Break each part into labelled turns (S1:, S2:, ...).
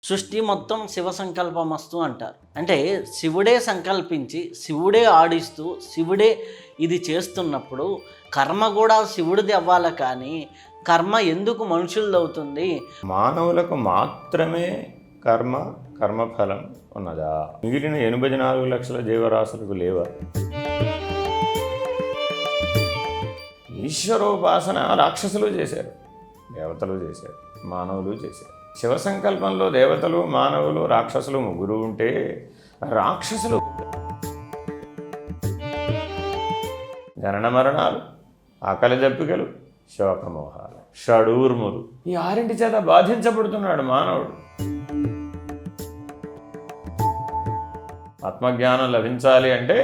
S1: సృష్టి మొత్తం శివ సంకల్పమస్తు అంటారు. అంటే శివుడే సంకల్పించి శివుడే ఆడిస్తూ శివుడే ఇది చేస్తున్నప్పుడు కర్మ కూడా శివుడిది అవ్వాలి, కానీ కర్మ ఎందుకు మనుషులది అవుతుంది?
S2: మానవులకు మాత్రమే కర్మఫలం ఉన్నదా? మిగిలిన 84 లక్షల జీవరాశులకు లేవా? ఈశ్వరోపాసన రాక్షసులు చేశారు, దేవతలు చేశారు, మానవులు చేశారు. శివ సంకల్పంలో దేవతలు, మానవులు, రాక్షసులు ముగ్గురు ఉంటే రాక్షసులు జనన మరణాలు, ఆకలి దప్పికలు, శోకమోహాలు, షడూర్ములు, ఈ 6 చేత బాధించబడుతున్నాడు మానవుడు. ఆత్మజ్ఞానం లభించాలి అంటే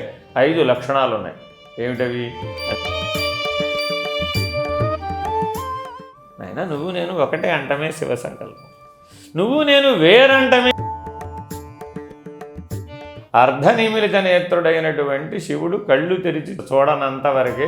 S2: 5 లక్షణాలు ఉన్నాయి. ఏమిటవి? అయినా నువ్వు నేను ఒకటే అంటమే శివ సంకల్పం. నువ్వు నేను వేరంటమే అర్ధనిమిలిత నేత్రుడైనటువంటి శివుడు కళ్ళు తెరిచి చూడనంత వరకే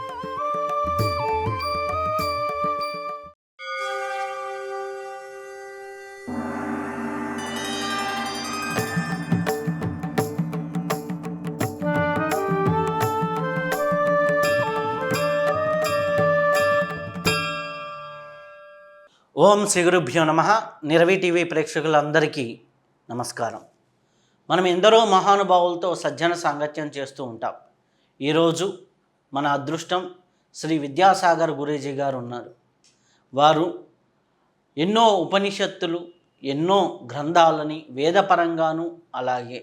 S1: ఓం శ్రీ గురుభ్యో నమః. నిరవి టీవీ ప్రేక్షకులందరికీ నమస్కారం. మనం ఎందరో మహానుభావులతో సజ్జన సాంగత్యం చేస్తూ ఉంటాం. ఈరోజు మన అదృష్టం శ్రీ విద్యాసాగర్ గురూజీ గారు ఉన్నారు. వారు ఎన్నో ఉపనిషత్తులు, ఎన్నో గ్రంథాలని వేదపరంగాను అలాగే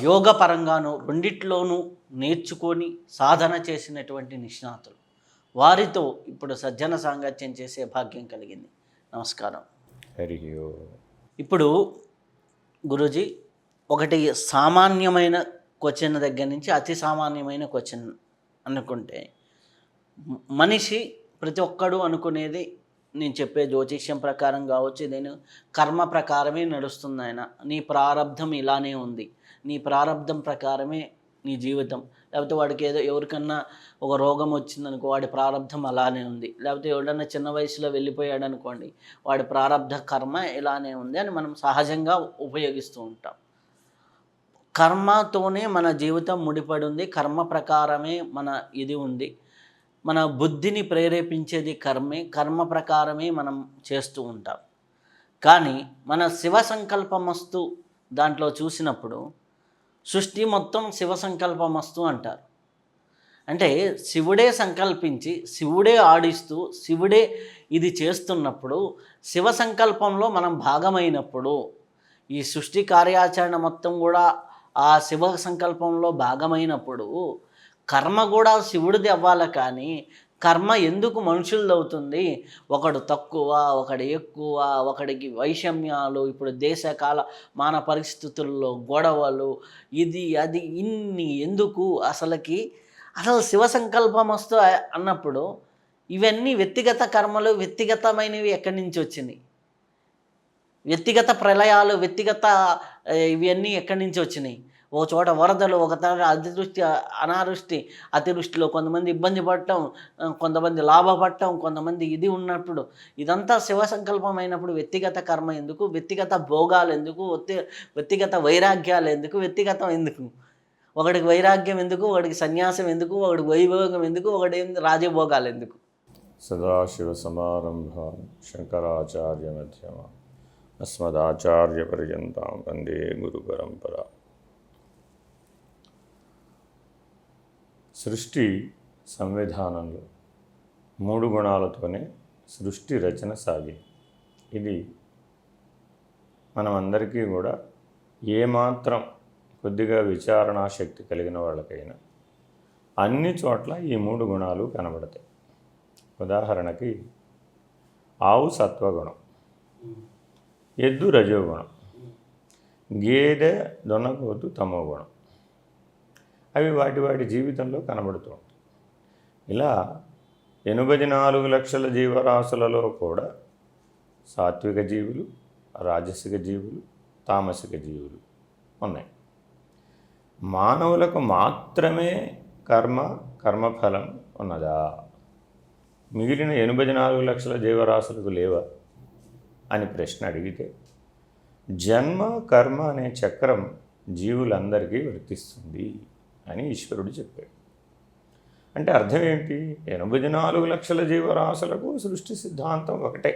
S1: యోగపరంగాను రెండిట్లోనూ నేర్చుకొని సాధన చేసినటువంటి నిష్ణాతులు. వారితో ఇప్పుడు సజ్జన సాంగత్యం చేసే భాగ్యం కలిగింది. నమస్కారం. ఇప్పుడు గురూజీ, ఒకటి సామాన్యమైన క్వశ్చన్ దగ్గర నుంచి అతి సామాన్యమైన క్వశ్చన్ అనుకుంటే, మనిషి ప్రతి ఒక్కడు అనుకునేది, నేను చెప్పే జ్యోతిష్యం ప్రకారం కావచ్చు, నేను కర్మ ప్రకారమే నడుస్తుంది ఆయన, నీ ప్రారంధం ఇలానే ఉంది, నీ ప్రారంధం ప్రకారమే నీ జీవితం. లేకపోతే వాడికి ఏదో ఎవరికన్నా ఒక రోగం వచ్చిందనుకో, వాడి ప్రారంధం అలానే ఉంది. లేకపోతే ఎవడన్నా చిన్న వయసులో వెళ్ళిపోయాడు అనుకోండి, వాడి ప్రారంధ కర్మ ఇలానే ఉంది అని మనం సహజంగా ఉపయోగిస్తూ ఉంటాం. కర్మతోనే మన జీవితం ముడిపడి ఉంది, కర్మ ప్రకారమే మన ఇది ఉంది, మన బుద్ధిని ప్రేరేపించేది కర్మే, కర్మ ప్రకారమే మనం చేస్తూ ఉంటాం. కానీ మన శివ సంకల్పమస్తు దాంట్లో చూసినప్పుడు సృష్టి మొత్తం శివ సంకల్పమస్తు అంటారు. అంటే శివుడే సంకల్పించి శివుడే ఆడిస్తూ శివుడే ఇది చేస్తున్నప్పుడు, శివ సంకల్పంలో మనం భాగమైనప్పుడు, ఈ సృష్టి కార్యాచరణ మొత్తం కూడా ఆ శివ సంకల్పంలో భాగమైనప్పుడు కర్మ కూడా శివుడిది అవ్వాలి, కానీ కర్మ ఎందుకు మనుషులది అవుతుంది? ఒకడు తక్కువ, ఒకడు ఎక్కువ, ఒకడికి వైషమ్యాలు, ఇప్పుడు దేశకాల మాన పరిస్థితుల్లో గొడవలు, ఇది అది ఇన్ని ఎందుకు? అసలు శివ సంకల్పం వస్తూ అన్నప్పుడు ఇవన్నీ వ్యక్తిగత కర్మలు, వ్యక్తిగతమైనవి ఎక్కడి నుంచి వచ్చినాయి? వ్యక్తిగత ప్రళయాలు, వ్యక్తిగత ఇవన్నీ ఎక్కడి నుంచి వచ్చినాయి? ఒక చోట వరదలు, ఒక తర అతివృష్టి, అనావృష్టి, అతివృష్టిలో కొంతమంది ఇబ్బంది పడటం, కొంతమంది లాభపడటం, కొంతమంది ఇది ఉన్నప్పుడు ఇదంతా శివ సంకల్పం అయినప్పుడు వ్యక్తిగత కర్మ ఎందుకు? వ్యక్తిగత భోగాలు ఎందుకు? వ్యక్తిగత వైరాగ్యాలు ఎందుకు? వ్యక్తిగతం ఎందుకు? ఒకడికి వైరాగ్యం ఎందుకు? ఒకడికి సన్యాసం ఎందుకు? ఒకడికి వైభోగం ఎందుకు? ఒకటి రాజభోగాలు ఎందుకు?
S2: సదాశివ సమారంభాం శంకరాచార్య మధ్యమ అస్మదాచార్య పర్యంతం వందే గురు పరంపర. సృష్టి సంవిధానంలో 3 గుణాలతోనే సృష్టి రచన సాగి. ఇది మనమందరికీ కూడా ఏమాత్రం కొద్దిగా విచారణాశక్తి కలిగిన వాళ్ళకైనా అన్ని చోట్ల ఈ 3 గుణాలు కనబడతాయి. ఉదాహరణకి ఆవు సత్వగుణం, ఎద్దు రజోగుణం, గేదె దొన్నపోతు తమోగుణం. అవి వాటి జీవితంలో కనబడుతూ ఉంటాయి. ఇలా 84 లక్షల జీవరాశులలో కూడా సాత్విక జీవులు, రాజసిక జీవులు, తామసిక జీవులు ఉన్నాయి. మానవులకు మాత్రమే కర్మఫలం ఉన్నదా? మిగిలిన 84 లక్షల జీవరాశులకు లేవా అని ప్రశ్న అడిగితే జన్మ కర్మ అనే చక్రం జీవులందరికీ వర్తిస్తుంది అని ఈశ్వరుడు చెప్పాడు. అంటే అర్థం ఏంటి? 84 లక్షల జీవరాశులకు సృష్టి సిద్ధాంతం ఒకటే.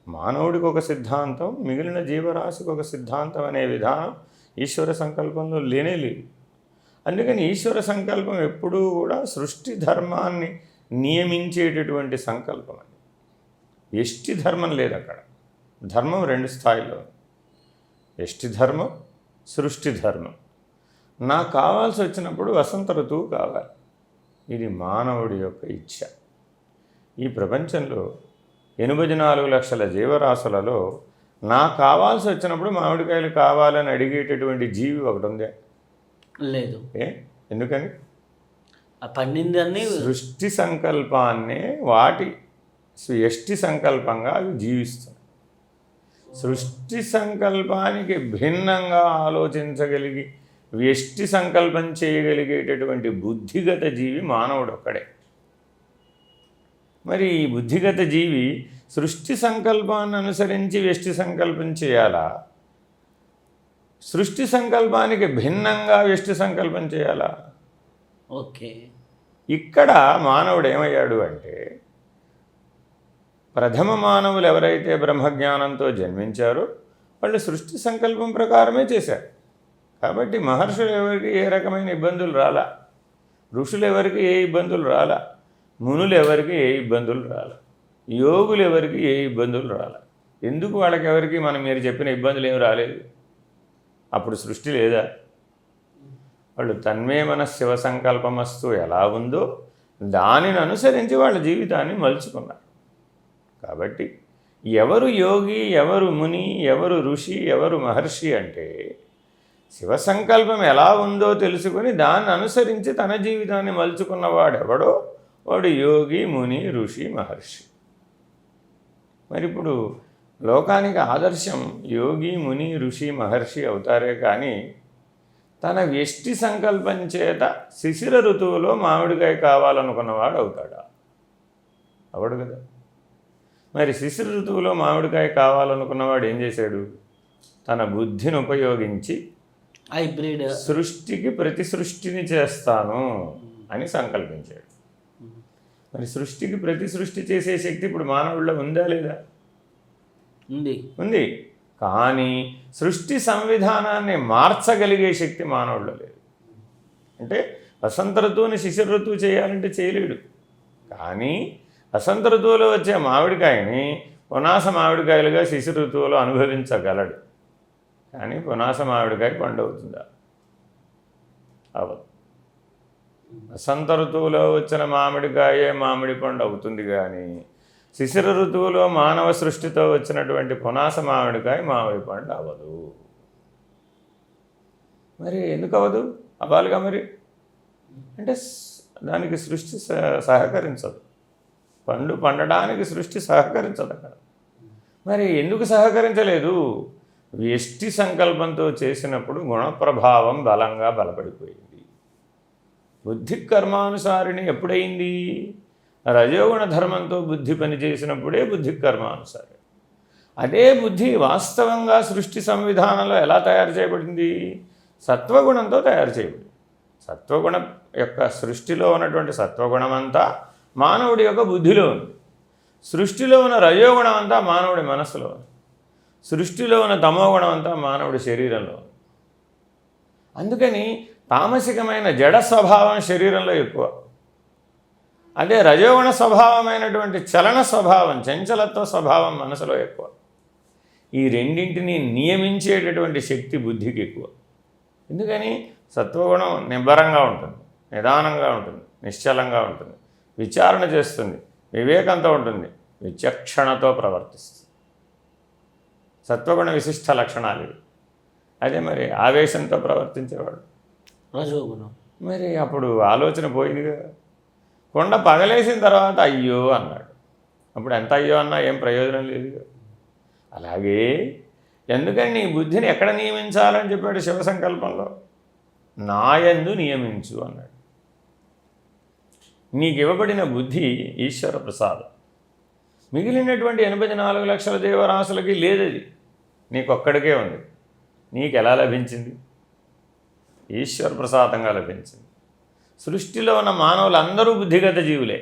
S2: మానవుడికి ఒక సిద్ధాంతం, మిగిలిన జీవరాశికి ఒక సిద్ధాంతం అనే విధానం ఈశ్వర సంకల్పంలో లేనే లేదు. అందుకని ఈశ్వర సంకల్పం ఎప్పుడూ కూడా సృష్టి ధర్మాన్ని నియమించేటటువంటి సంకల్పం. అని ఎష్టి ధర్మం లేదు అక్కడ. ధర్మం 2 స్థాయిలో, ఎష్టి ధర్మం, సృష్టి ధర్మం. నాకు కావాల్సి వచ్చినప్పుడు వసంత ఋతువు కావాలి. ఇది మానవుడి యొక్క ఇచ్ఛ. ఈ ప్రపంచంలో 84 లక్షల జీవరాశులలో నాకు కావాల్సి వచ్చినప్పుడు మామిడికాయలు కావాలని అడిగేటటువంటి జీవి ఒకటి ఉందే?
S1: లేదు.
S2: ఎందుకని?
S1: ఆ పండిందని
S2: సృష్టి సంకల్పాన్నే వాటి ఎష్టి సంకల్పంగా అవి జీవిస్తున్నాయి. సృష్టి సంకల్పానికి భిన్నంగా ఆలోచించగలిగి వ్యష్టి సంకల్పం చేయగలిగేటటువంటి బుద్ధిగత జీవి మానవుడు ఒక్కడే. మరి ఈ బుద్ధిగత జీవి సృష్టి సంకల్పాన్ని అనుసరించి వ్యష్టి సంకల్పం చేయాలా, సృష్టి సంకల్పానికి భిన్నంగా వ్యష్టి సంకల్పం చేయాలా?
S1: ఓకే.
S2: ఇక్కడ మానవుడు ఏమయ్యాడు అంటే, ప్రథమ మానవులు ఎవరైతే బ్రహ్మజ్ఞానంతో జన్మించారో వాళ్ళు సృష్టి సంకల్పం ప్రకారమే చేశారు. కాబట్టి మహర్షులు ఎవరికి ఏ రకమైన ఇబ్బందులు రాలా, ఋషులు ఎవరికి ఏ ఇబ్బందులు రాలా, మునులు ఎవరికి ఏ ఇబ్బందులు రాలా, యోగులు ఎవరికి ఏ ఇబ్బందులు రాలా. ఎందుకు వాళ్ళకి ఎవరికి మీరు చెప్పిన ఇబ్బందులు ఏమి రాలేదు? అప్పుడు సృష్టి లేదా? వాళ్ళు తన్మే మన శివ సంకల్పమస్తు ఎలా ఉందో దానిని అనుసరించి వాళ్ళ జీవితాన్ని మలుచుకున్నారు. కాబట్టి ఎవరు యోగి, ఎవరు ముని, ఎవరు ఋషి, ఎవరు మహర్షి అంటే శివ సంకల్పం ఎలా ఉందో తెలుసుకొని దాన్ని అనుసరించి తన జీవితాన్ని మలుచుకున్నవాడెవడో వాడు యోగి, ముని, ఋషి, మహర్షి. మరి ఇప్పుడు లోకానికి ఆదర్శం యోగి, ముని, ఋషి, మహర్షి అవుతారే కానీ తన వ్యష్టి సంకల్పం చేత శిశిర ఋతువులో మామిడికాయ కావాలనుకున్నవాడు అవుతాడా? అవడు కదా. మరి శిశిర ఋతువులో మామిడికాయ కావాలనుకున్నవాడు ఏం చేశాడు? తన బుద్ధిని ఉపయోగించి
S1: హైబ్రిడ్
S2: సృష్టికి ప్రతి సృష్టిని చేస్తాను అని సంకల్పించాడు. మరి సృష్టికి ప్రతి సృష్టి చేసే శక్తి ఇప్పుడు మానవుల్లో ఉందా లేదా? ఉంది. కానీ సృష్టి సంవిధానాన్ని మార్చగలిగే శక్తి మానవుల్లో లేదు. అంటే వసంత ఋతువుని శిశిర ఋతువు చేయాలంటే చేయలేడు. కానీ వసంత ఋతువులో వచ్చే మామిడికాయని పునాస మామిడికాయలుగా శిశిర ఋతువులో అనుభవించగలడు. కానీ పునాస మామిడికాయ పండు అవుతుందా? అవదు. వసంత ఋతువులో వచ్చిన మామిడికాయే మామిడి పండు అవుతుంది కానీ శిశిర ఋతువులో మానవ సృష్టితో వచ్చినటువంటి పునాస మామిడికాయ మామిడి పండు అవ్వదు. మరి ఎందుకు అవ్వదు? అవ్వాలిగా మరి. అంటే దానికి సృష్టి సహకరించదు. పండు పండడానికి సృష్టి సహకరించదు అక్కడ. మరి ఎందుకు సహకరించలేదు? వ్యష్టి సంకల్పంతో చేసినప్పుడు గుణప్రభావం బలంగా బలపడిపోయింది. బుద్ధి కర్మానుసారిణి ఎప్పుడైంది? రజోగుణ ధర్మంతో బుద్ధి పనిచేసినప్పుడే బుద్ధి కర్మానుసారి. అదే బుద్ధి వాస్తవంగా సృష్టి సంవిధానంలో ఎలా తయారు చేయబడింది? సత్వగుణంతో తయారు చేయబడింది. సత్వగుణం యొక్క సృష్టిలో ఉన్నటువంటి సత్వగుణం అంతా మానవుడి యొక్క బుద్ధిలో ఉంది. సృష్టిలో ఉన్న రజోగుణం అంతా మానవుడి మనస్సులో ఉంది. సృష్టిలో ఉన్న తమోగుణం అంతా మానవుడి శరీరంలో ఉంది. అందుకని తామసికమైన జడ స్వభావం శరీరంలో ఎక్కువ. అదే రజోగుణ స్వభావమైనటువంటి చలన స్వభావం, చంచలత్వ స్వభావం మనసులో ఎక్కువ. ఈ రెండింటినీ నియమించేటటువంటి శక్తి బుద్ధికి ఎక్కువ. ఎందుకని? సత్వగుణం నిబ్బరంగా ఉంటుంది, నిదానంగా ఉంటుంది, నిశ్చలంగా ఉంటుంది, విచారణ చేస్తుంది, వివేకంతో ఉంటుంది, విచక్షణతో ప్రవర్తిస్తుంది. సత్వగుణ విశిష్ట లక్షణాలు ఇవి. అదే మరి ఆవేశంతో ప్రవర్తించేవాడు
S1: రజోగుణం.
S2: మరి అప్పుడు ఆలోచన పోయిందిగా. కొండ పగలేసిన తర్వాత అయ్యో అన్నాడు. అప్పుడు ఎంత అయ్యో అన్నా ఏం ప్రయోజనం లేదు. అలాగే ఎందుకని నీ బుద్ధిని ఎక్కడ నియమించాలని చెప్పాడు శివ సంకల్పంలో? నాయందు నియమించు అన్నాడు. నీకు ఇవ్వబడిన బుద్ధి ఈశ్వర ప్రసాదం. మిగిలినటువంటి 84 లక్షల జీవరాశులకి లేదది. నీకొక్కడికే ఉంది. నీకు ఎలా లభించింది? ఈశ్వర ప్రసాదంగా లభించింది. సృష్టిలో ఉన్న మానవులందరూ బుద్ధిగత జీవులే,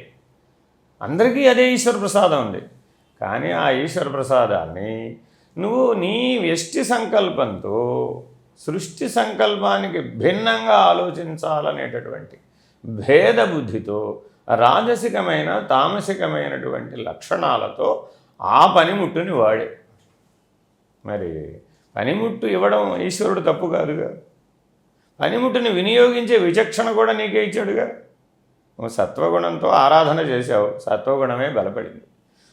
S2: అందరికీ అదే ఈశ్వర ప్రసాదం ఉంది. కానీ ఆ ఈశ్వర ప్రసాదాన్ని నువ్వు నీ వ్యష్టి సంకల్పంతో సృష్టి సంకల్పానికి భిన్నంగా ఆలోచించాలనేటటువంటి భేద బుద్ధితో రాజసికమైన తామసికమైనటువంటి లక్షణాలతో ఆ పనిముట్టుని వాడే. మరి పనిముట్టు ఇవ్వడం ఈశ్వరుడు తప్పు కాదుగా. పనిముట్టుని వినియోగించే విచక్షణ కూడా నీకే ఇచ్చాడుగా. నువ్వు సత్వగుణంతో ఆరాధన చేసావు, సత్వగుణమే బలపడింది.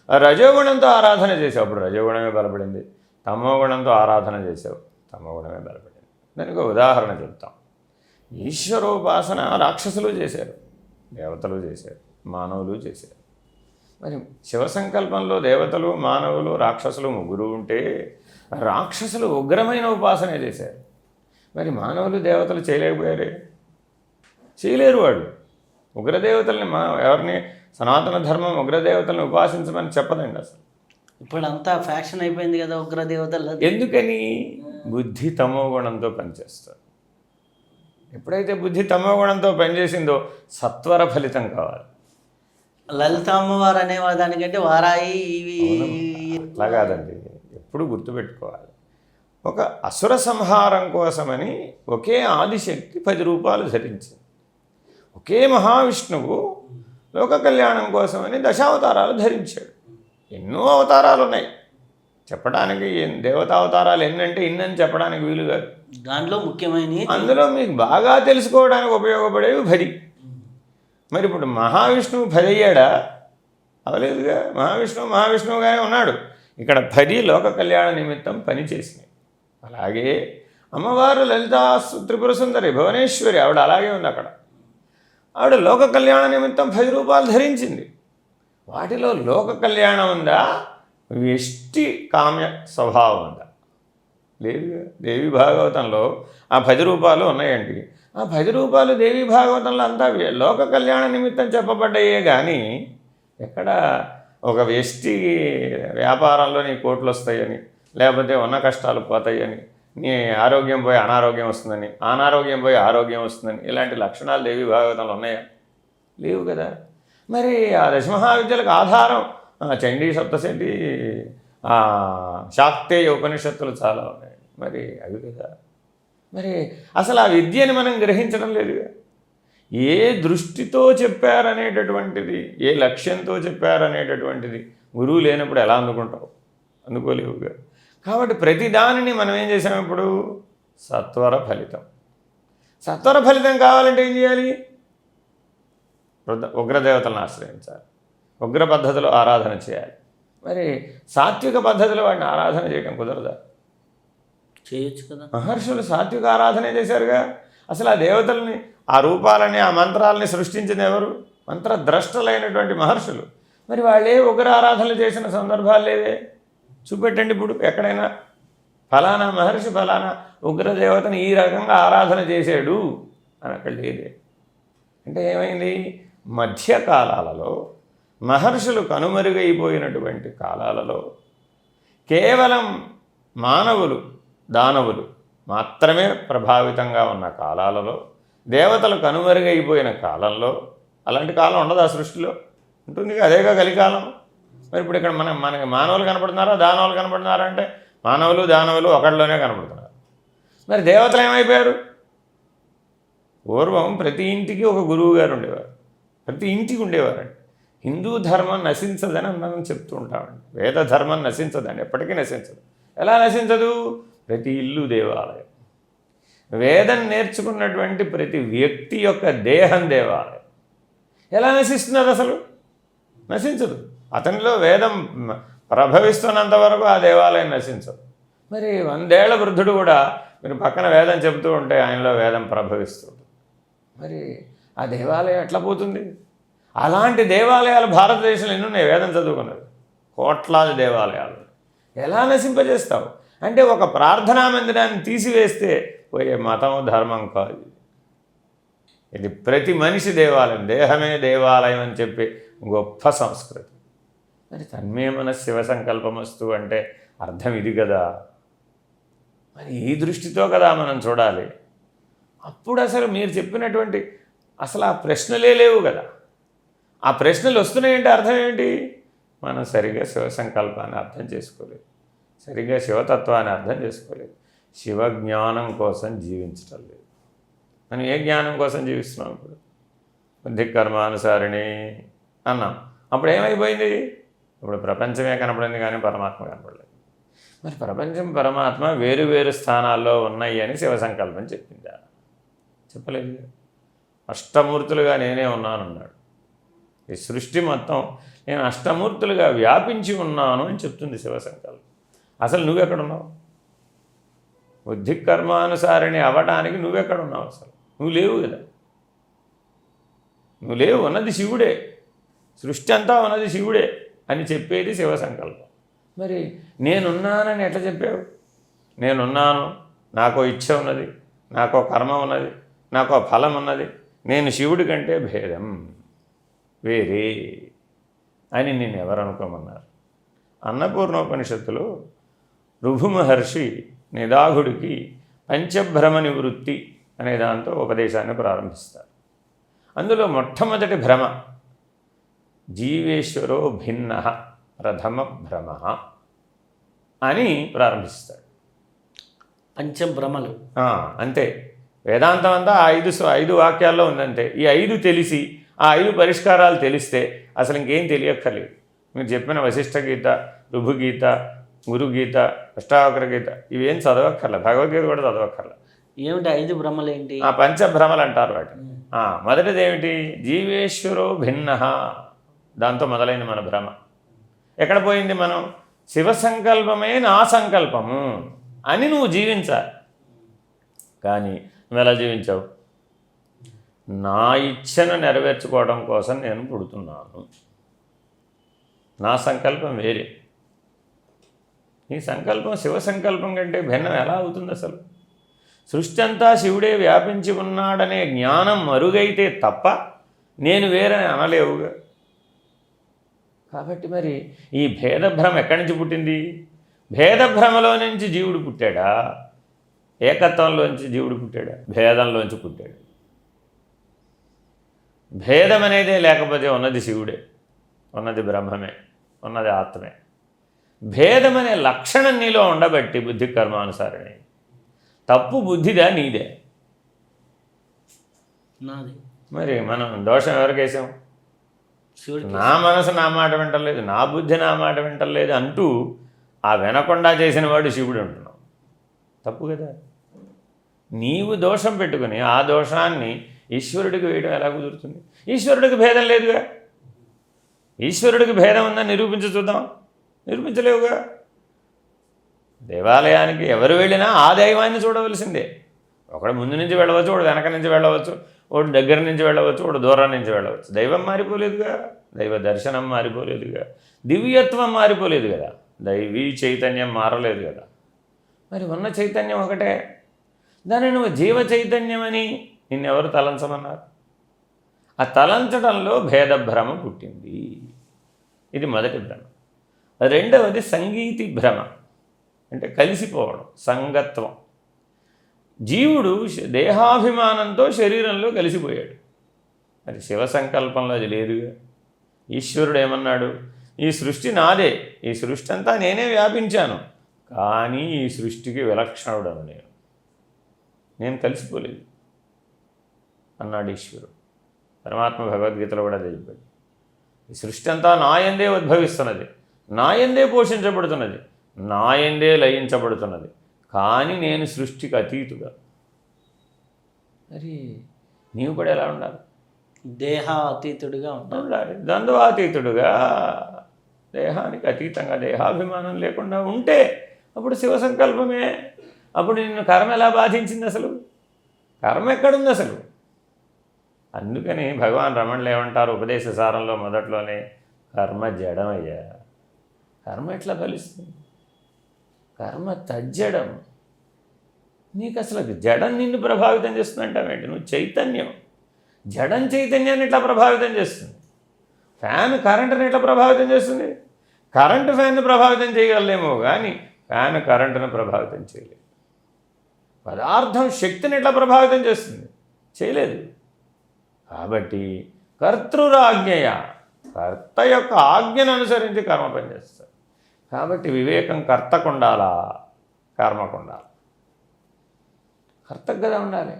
S2: రజోగుణంతో ఆరాధన చేసావు, అప్పుడు రజోగుణమే బలపడింది. తమోగుణంతో ఆరాధన చేసావు, తమోగుణమే బలపడింది. దానికి ఒక ఉదాహరణ చెప్తాం. ఈశ్వరోపాసన రాక్షసులు చేశారు, దేవతలు చేశారు, మానవులు చేశారు. మరి శివసంకల్పంలో దేవతలు, మానవులు, రాక్షసులు ముగ్గురు ఉంటే రాక్షసులు ఉగ్రమైన ఉపాసనే చేశారు. మరి మానవులు, దేవతలు చేయలేకపోయారే? చేయలేరు. వాడు ఉగ్రదేవతల్ని ఎవరిని సనాతన ధర్మం ఉగ్రదేవతల్ని ఉపాసించమని చెప్పదండి అసలు.
S1: ఇప్పుడంతా ఫ్యాషన్ అయిపోయింది కదా ఉగ్రదేవతలు.
S2: ఎందుకని? బుద్ధి తమోగుణంతో పనిచేస్తారు. ఎప్పుడైతే బుద్ధి తమోగుణంతో పనిచేసిందో సత్వర ఫలితం కావాలి.
S1: లలిత అమ్మవారు అనే దానికంటే వారాయి ఇవి
S2: అట్లా కాదండి, ఎప్పుడు గుర్తుపెట్టుకోవాలి. ఒక అసుర సంహారం కోసమని ఒకే ఆదిశక్తి 10 రూపాలు ధరించింది. ఒకే మహావిష్ణువు లోక కళ్యాణం కోసమని దశావతారాలు ధరించాడు. ఎన్నో అవతారాలు ఉన్నాయి చెప్పడానికి. దేవతావతారాలు ఎన్నంటే ఇన్నని చెప్పడానికి వీలు కాదు.
S1: దాంట్లో ముఖ్యమైన
S2: అందులో మీకు బాగా తెలుసుకోవడానికి ఉపయోగపడేవి 10. మరి ఇప్పుడు మహావిష్ణువు 10 అయ్యాడా? అవలేదుగా. మహావిష్ణువుగానే ఉన్నాడు. ఇక్కడ 10 లోక కళ్యాణ నిమిత్తం పనిచేసినాయి. అలాగే అమ్మవారు లలితా త్రిపుర సుందరి భువనేశ్వరి, ఆవిడ అలాగే ఉంది. అక్కడ ఆవిడ లోక కళ్యాణ నిమిత్తం 10 రూపాయలు ధరించింది. వాటిలో లోక కళ్యాణం ఉందా, వ్యష్టి కామ్య స్వభావం ఉందా? లేదుగా. దేవి భాగవతంలో ఆ 10 రూపాయలు ఉన్నాయండి. ఆ 10 రూపాయలు దేవి భాగవతంలో అంతా లోక కళ్యాణ నిమిత్తం చెప్పబడ్డాయే కానీ ఎక్కడ ఒక వ్యష్టి వ్యాపారంలో నీ కోట్లు వస్తాయని, లేకపోతే ఉన్న కష్టాలు పోతాయని, నీ ఆరోగ్యం పోయి అనారోగ్యం వస్తుందని, అనారోగ్యం పోయి ఆరోగ్యం వస్తుందని ఇలాంటి లక్షణాలు దేవి భాగవతంలో ఉన్నాయా? లేవు కదా. మరి ఆ దశమహావిద్యలకు ఆధారం చండీ సప్తశతి, శాక్తేయ ఉపనిషత్తులు చాలా ఉన్నాయి. మరి అవి కదా. మరి అసలు ఆ విద్యని మనం గ్రహించడం లేదుగా. ఏ దృష్టితో చెప్పారనేటటువంటిది, ఏ లక్ష్యంతో చెప్పారనేటటువంటిది గురువు లేనప్పుడు ఎలా అందుకుంటావు? అందుకోలేవుగా. కాబట్టి ప్రతిదానిని మనం ఏం చేసాం ఇప్పుడు? సత్వర ఫలితం. సత్వర ఫలితం కావాలంటే ఏం చేయాలి? ఉగ్రదేవతలను ఆశ్రయించాలి, ఉగ్ర పద్ధతిలో ఆరాధన చేయాలి. మరి సాత్విక పద్ధతిలో వాడిని ఆరాధన చేయడం కుదరదా?
S1: చేయొచ్చు కదా.
S2: మహర్షులు సాత్విక ఆరాధనే చేశారుగా. అసలు ఆ దేవతల్ని, ఆ రూపాలని, ఆ మంత్రాలని సృష్టించింది ఎవరు? మంత్రద్రష్టలైనటువంటి మహర్షులు. మరి వాళ్ళే ఉగ్ర ఆరాధనలు చేసిన సందర్భాలు లేవే? చూపెట్టండి ఇప్పుడు ఎక్కడైనా ఫలానా మహర్షి ఫలానా ఉగ్రదేవతను ఈ రకంగా ఆరాధన చేశాడు అని అక్కడ లేదే. అంటే ఏమైంది? మధ్యకాలాలలో మహర్షులు కనుమరుగైపోయినటువంటి కాలాలలో కేవలం మానవులు, దానవులు మాత్రమే ప్రభావితంగా ఉన్న కాలాలలో, దేవతలు కనుమరుగైపోయిన కాలంలో, అలాంటి కాలం ఉండదు ఆ సృష్టిలో? ఉంటుంది. అదేగా కలికాలం. మరి ఇప్పుడు ఇక్కడ మనకి మానవులు కనపడుతున్నారా, దానవులు కనపడుతున్నారా అంటే మానవులు దానవులు ఒకటిలోనే కనపడుతున్నారు. మరి దేవతలు ఏమైపోయారు? పూర్వం ప్రతి ఇంటికి ఒక గురువు గారు ఉండేవారు, ప్రతి ఇంటికి ఉండేవారండి. హిందూ ధర్మం నశించదని మనం చెప్తూ ఉంటామండి. వేద ధర్మం నశించదండి, ఎప్పటికీ నశించదు. ఎలా నశించదు? ప్రతి ఇల్లు దేవాలయం. వేదం నేర్చుకున్నటువంటి ప్రతి వ్యక్తి యొక్క దేహం దేవాలయం. ఎలా నశిస్తున్నది? అసలు నశించదు. అతనిలో వేదం ప్రభవిస్తున్నంత వరకు ఆ దేవాలయం నశించదు. మరి 100 ఏళ్ల వృద్ధుడు కూడా మీరు పక్కన వేదం చెబుతూ ఉంటే ఆయనలో వేదం ప్రభవిస్తుంది. మరి ఆ దేవాలయం ఎట్లా పోతుంది? అలాంటి దేవాలయాలు భారతదేశంలో ఎన్ని ఉన్నాయి? వేదం చదువుకున్నది కోట్లాది దేవాలయాలు. ఎలా నశింపజేస్తావు? అంటే ఒక ప్రార్థనా మందిరాన్ని తీసివేస్తే పోయే మతం ధర్మం కాదు. ఇది ప్రతి మనిషి దేవాలయం, దేహమే దేవాలయం అని చెప్పి గొప్ప సంస్కృతి. మరి తన్మే మన శివ సంకల్పమస్తు అంటే అర్థం ఇది కదా. మరి ఈ దృష్టితో కదా మనం చూడాలి. అప్పుడు అసలు మీరు చెప్పినటువంటి అసలు ఆ ప్రశ్నలే లేవు కదా. ఆ ప్రశ్నలు వస్తున్నాయంటే అర్థం ఏంటి? మనం సరిగ్గా శివ సంకల్పాన్ని అర్థం చేసుకోలేదు, సరిగ్గా శివతత్వాన్ని అర్థం చేసుకోలేదు, శివజ్ఞానం కోసం జీవించటం లేదు. మనం ఏ జ్ఞానం కోసం జీవిస్తున్నాం? ఇప్పుడు బుద్ధి కర్మానుసారిణి అన్నాం, అప్పుడు ఏమైపోయింది? ఇప్పుడు ప్రపంచమే కనపడింది కానీ పరమాత్మ కనపడలేదు. మరి ప్రపంచం పరమాత్మ వేరు వేరు స్థానాల్లో ఉన్నాయి అని శివ సంకల్పం చెప్పిందా? చెప్పలేదు. అష్టమూర్తులుగా నేనే ఉన్నానన్నాడు. ఈ సృష్టి మొత్తం నేను అష్టమూర్తులుగా వ్యాపించి ఉన్నాను అని చెప్తుంది శివ సంకల్పం. అసలు నువ్వెక్కడున్నావు? బుద్ధి కర్మానుసారిణి అవ్వడానికి నువ్వెక్కడున్నావు? అసలు నువ్వు లేవు కదా. నువ్వు లేవు, ఉన్నది శివుడే, సృష్టి అంతా ఉన్నది శివుడే అని చెప్పేది శివ సంకల్పం. మరి నేనున్నానని ఎట్లా చెప్పావు? నేనున్నాను, నాకో ఇచ్ఛ ఉన్నది, నాకో కర్మ ఉన్నది, నాకో ఫలం ఉన్నది, నేను శివుడి కంటే భేదం, వేరే అని నేను ఎవరు అనుకోమన్నారు? అన్నపూర్ణోపనిషత్తులో ఋభు మహర్షి నిదాఘుడికి పంచభ్రమ నివృత్తి అనే దాంతో ఉపదేశాన్ని ప్రారంభిస్తారు. అందులో మొట్టమొదటి భ్రమ జీవేశ్వరో భిన్న ప్రథమ భ్రమ అని ప్రారంభిస్తాడు.
S1: పంచభ్రమలు
S2: అంతే. వేదాంతం అంతా ఐదు వాక్యాల్లో ఉందంతే. ఈ 5 తెలిసి ఆ 5 పరిష్కారాలు తెలిస్తే అసలు ఇంకేం తెలియక్కర్లేదు. మీరు చెప్పిన వశిష్ఠ గీత, ఋభుగీత, గురుగీత, అష్టావక్ర గీత ఇవేం చదవక్కర్లే, భగవద్గీత కూడా చదవక్కర్లే.
S1: ఏమిటి 5 భ్రమలు ఏంటి?
S2: ఆ పంచభ్రమలు అంటారు వాటిని. మొదటిది ఏమిటి? జీవేశ్వరో భిన్న, దాంతో మొదలైంది మన భ్రమ. ఎక్కడ పోయింది? మనం శివ సంకల్పమే నా సంకల్పము అని నువ్వు జీవించాలి. కానీ నువ్వు ఎలా జీవించావు? నా ఇచ్ఛను నెరవేర్చుకోవడం కోసం నేను పుడుతున్నాను, నా సంకల్పం వేరే. నీ సంకల్పం శివ సంకల్పం కంటే భిన్నం ఎలా అవుతుంది? అసలు సృష్టి అంతా శివుడే వ్యాపించి ఉన్నాడనే జ్ఞానం మరుగైతే తప్ప నేను వేరని అనలేవుగా. కాబట్టి మరి ఈ భేదభ్రమ ఎక్కడి నుంచి పుట్టింది? భేదభ్రమలో నుంచి జీవుడు పుట్టాడా? ఏకత్వంలోంచి జీవుడు పుట్టాడా? భేదంలోంచి పుట్టాడు. భేదం అనేదే లేకపోతే ఉన్నది శివుడే, ఉన్నది బ్రహ్మమే, ఉన్నది ఆత్మే. భేదం అనే లక్షణం నీలో ఉండబట్టి బుద్ధి కర్మానుసారిణి. తప్పు బుద్ధిదా నీదే?
S1: నాది.
S2: మరి మనం దోషం ఎవరికేసాం? నా మనసు నా మాట వింటలేదు, నా బుద్ధి నా మాట వింటలేదు అంటూ ఆ వినకుండా చేసిన వాడు శివుడు అంటున్నావు. తప్పు కదా. నీవు దోషం పెట్టుకుని ఆ దోషాన్ని ఈశ్వరుడికి వేయడం ఎలా కుదురుతుంది? ఈశ్వరుడికి భేదం లేదుగా. ఈశ్వరుడికి భేదం ఉందని నిరూపించి చూద్దాం. నిరూపించలేవుగా. దేవాలయానికి ఎవరు వెళ్ళినా ఆ దైవాన్ని చూడవలసిందే. ఒకడు ముందు నుంచి వెళ్ళవచ్చు, ఒకడు వెనక నుంచి వెళ్ళవచ్చు, ఒకడు దగ్గర నుంచి వెళ్ళవచ్చు, ఒకడు దూరం నుంచి వెళ్ళవచ్చు. దైవం మారిపోలేదుగా, దైవ దర్శనం మారిపోలేదుగా, దివ్యత్వం మారిపోలేదు కదా, దైవీ చైతన్యం మారలేదు కదా. మరి ఉన్న చైతన్యం ఒకటే. దాన్ని నువ్వు జీవ చైతన్యమని నిన్నెవరు తలంచమన్నారు? ఆ తలంచడంలో భేదభ్రమ పుట్టింది. ఇది మొదటి భ్రమ. రెండవది సంగీతి భ్రమ, అంటే కలిసిపోవడం, సంగత్వం. జీవుడు దేహాభిమానంతో శరీరంలో కలిసిపోయాడు. మరి శివ సంకల్పంలో అది లేదుగా. ఈశ్వరుడు ఏమన్నాడు? ఈ సృష్టి నాదే, ఈ సృష్టి అంతా నేనే వ్యాపించాను, కానీ ఈ సృష్టికి విలక్షణుడను నేను కలిసిపోలేదు అన్నాడు ఈశ్వరుడు. పరమాత్మ భగవద్గీతలో కూడా అదే చెప్పాడు. ఈ సృష్టి అంతా నాయందే ఉద్భవిస్తున్నది, నాయందే పోషించబడుతున్నది, నాయందే లయించబడుతున్నది, కానీ నేను సృష్టికి అతీతుగా. మరి నీవు కూడా ఎలా ఉండాలి?
S1: దేహ అతీతుడిగా
S2: ఉండాలి. ద్వంద్వాతీతుడుగా, దేహానికి అతీతంగా, దేహాభిమానం లేకుండా ఉంటే అప్పుడు శివ సంకల్పమే. అప్పుడు నిన్ను కర్మ ఎలా బాధించింది? అసలు కర్మ ఎక్కడుంది అసలు? అందుకని భగవాన్ రమణులు ఏమంటారు ఉపదేశ సారంలో మొదట్లోనే, కర్మ జడమయ్యా. కర్మ ఎట్లా ఫలిస్తుంది? కర్మ తజ్జడం. నీకు అసలు జడం నిన్ను ప్రభావితం చేస్తుందంటావేంటి? నువ్వు చైతన్యం. జడం చైతన్యాన్ని ఎట్లా ప్రభావితం చేస్తుంది? ఫ్యాన్ కరెంటుని ఎట్లా ప్రభావితం చేస్తుంది? కరెంటు ఫ్యాన్ను ప్రభావితం చేయగలలేమో కానీ ఫ్యాన్ కరెంటును ప్రభావితం చేయలేదు. పదార్థం శక్తిని ఎట్లా ప్రభావితం చేస్తుంది? చేయలేదు. కాబట్టి కర్తృరాజ్ఞయ, కర్త యొక్క ఆజ్ఞను అనుసరించి కర్మ పనిచేస్తారు. కాబట్టి వివేకం కర్తకు ఉండాలా, కర్మకు ఉండాలి? కర్తకు కదా ఉండాలి.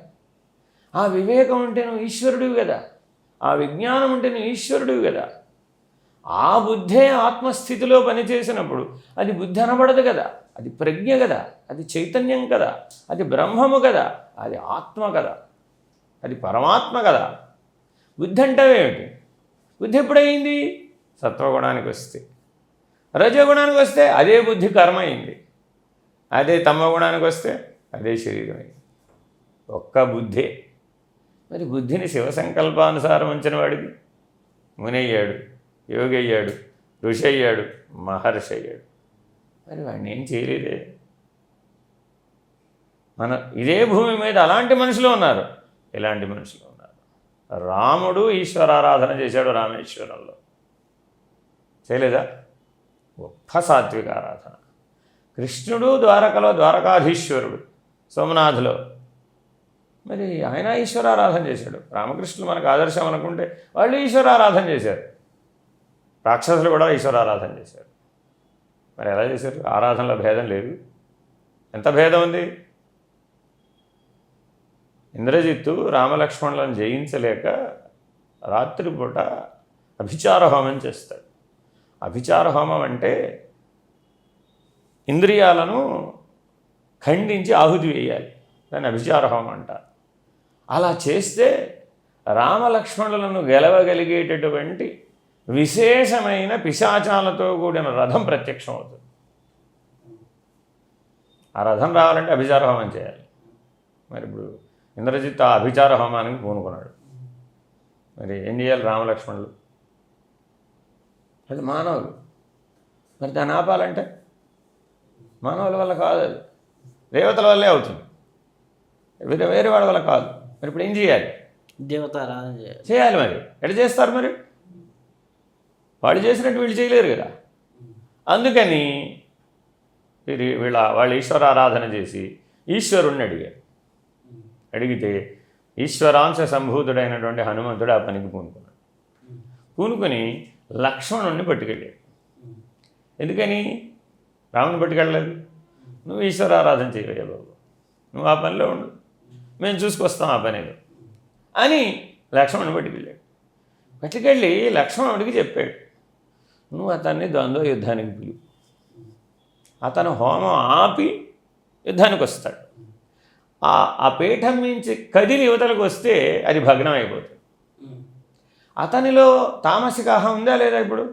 S2: ఆ వివేకం ఉంటే నువ్వు ఈశ్వరుడివి కదా, ఆ విజ్ఞానం ఉంటే నువ్వు ఈశ్వరుడివి కదా. ఆ బుద్ధే ఆత్మస్థితిలో పనిచేసినప్పుడు అది బుద్ధి అనబడదు కదా, అది ప్రజ్ఞ కదా, అది చైతన్యం కదా, అది బ్రహ్మము కదా, అది ఆత్మ కదా, అది పరమాత్మ కదా. బుద్ధి అంటే ఏమిటి? బుద్ధి ఎప్పుడైంది? సత్వగుణానికి వస్తే. రజోగుణానికి వస్తే అదే బుద్ధి కర్మ అయింది. అదే తమగుణానికి వస్తే అదే శరీరం అయింది. ఒక్క బుద్ధే. మరి బుద్ధిని శివ సంకల్పానుసారం ఉంచిన వాడికి ముని అయ్యాడు, యోగి అయ్యాడు, ఋషి అయ్యాడు, మహర్షి అయ్యాడు. మరి వాడిని ఏం చేయలేదే. మన ఇదే భూమి మీద అలాంటి మనుషులు ఉన్నారు, ఇలాంటి మనుషులు ఉన్నారు. రాముడు ఈశ్వరారాధన చేశాడు రామేశ్వరంలో, చేయలేదా? గొప్ప సాత్విక ఆరాధన. కృష్ణుడు ద్వారకలో ద్వారకాధీశ్వరుడు సోమనాథులో, మరి ఆయన ఈశ్వరారాధన చేశాడు. రామకృష్ణులు మనకు ఆదర్శం అనుకుంటే వాళ్ళు ఈశ్వరారాధన చేశారు. రాక్షసులు కూడా ఈశ్వరారాధన చేశారు. మరి ఎలా చేశారు? ఆరాధనలో భేదం లేదు. ఎంత భేదం ఉంది? ఇంద్రజిత్తు రామలక్ష్మణులను జయించలేక రాత్రిపూట అభిచార హోమం చేస్తాడు. అభిచార హోమం అంటే ఇంద్రియాలను ఖండించి ఆహుతి వేయాలి, దాన్ని అభిచార హోమం అంటారు. అలా చేస్తే రామలక్ష్మణులను గెలవగలిగేటటువంటి విశేషమైన పిశాచాలతో కూడిన రథం ప్రత్యక్షం అవుతుంది. ఆ రథం రావాలంటే అభిచార హోమం చేయాలి. మరి ఇప్పుడు ఇంద్రజిత్ ఆ అభిచార హోమానికి పూనుకున్నాడు. మరి ఏం చేయాలి రామలక్ష్మణులు? అది మానవులు. మరి దాన్ని ఆపాలంటే మానవుల వల్ల కాదు, అది దేవతల వల్లే అవుతుంది, వేరే వాళ్ళ వల్ల కాదు. మరి ఇప్పుడు ఏం చేయాలి?
S1: దేవతారాధన
S2: చేయాలి. మరి ఎట్లా చేస్తారు? మరి వాళ్ళు చేసినట్టు వీళ్ళు చేయలేరు కదా. అందుకని వాళ్ళు ఈశ్వరారాధన చేసి ఈశ్వరుణ్ణి అడిగితే ఈశ్వరాంశ సంభూతుడైనటువంటి హనుమంతుడు ఆ పనికి పూనుకున్నాడు. పూనుకొని లక్ష్మణుణ్ణి పట్టుకెళ్ళాడు. ఎందుకని రాముని పట్టుకెళ్ళలేదు? నువ్వు ఈశ్వరారాధన చేయవయ్యా బాబు, నువ్వు ఆ పనిలో ఉండు, మేము చూసుకొస్తాం ఆ పనిలో అని లక్ష్మణుని పట్టుకెళ్ళాడు. పట్టుకెళ్ళి లక్ష్మణుడికి చెప్పాడు, నువ్వు అతన్ని ద్వంద్వ యుద్ధానికి పిలువు, అతను హోమం ఆపి యుద్ధానికి వస్తాడు. ఆ పీఠం నుంచి కదిలి యువతలకు వస్తే అది భగ్నం అయిపోతుంది. అతనిలో తామసిక అహం ఉందా లేదా? ఇప్పుడు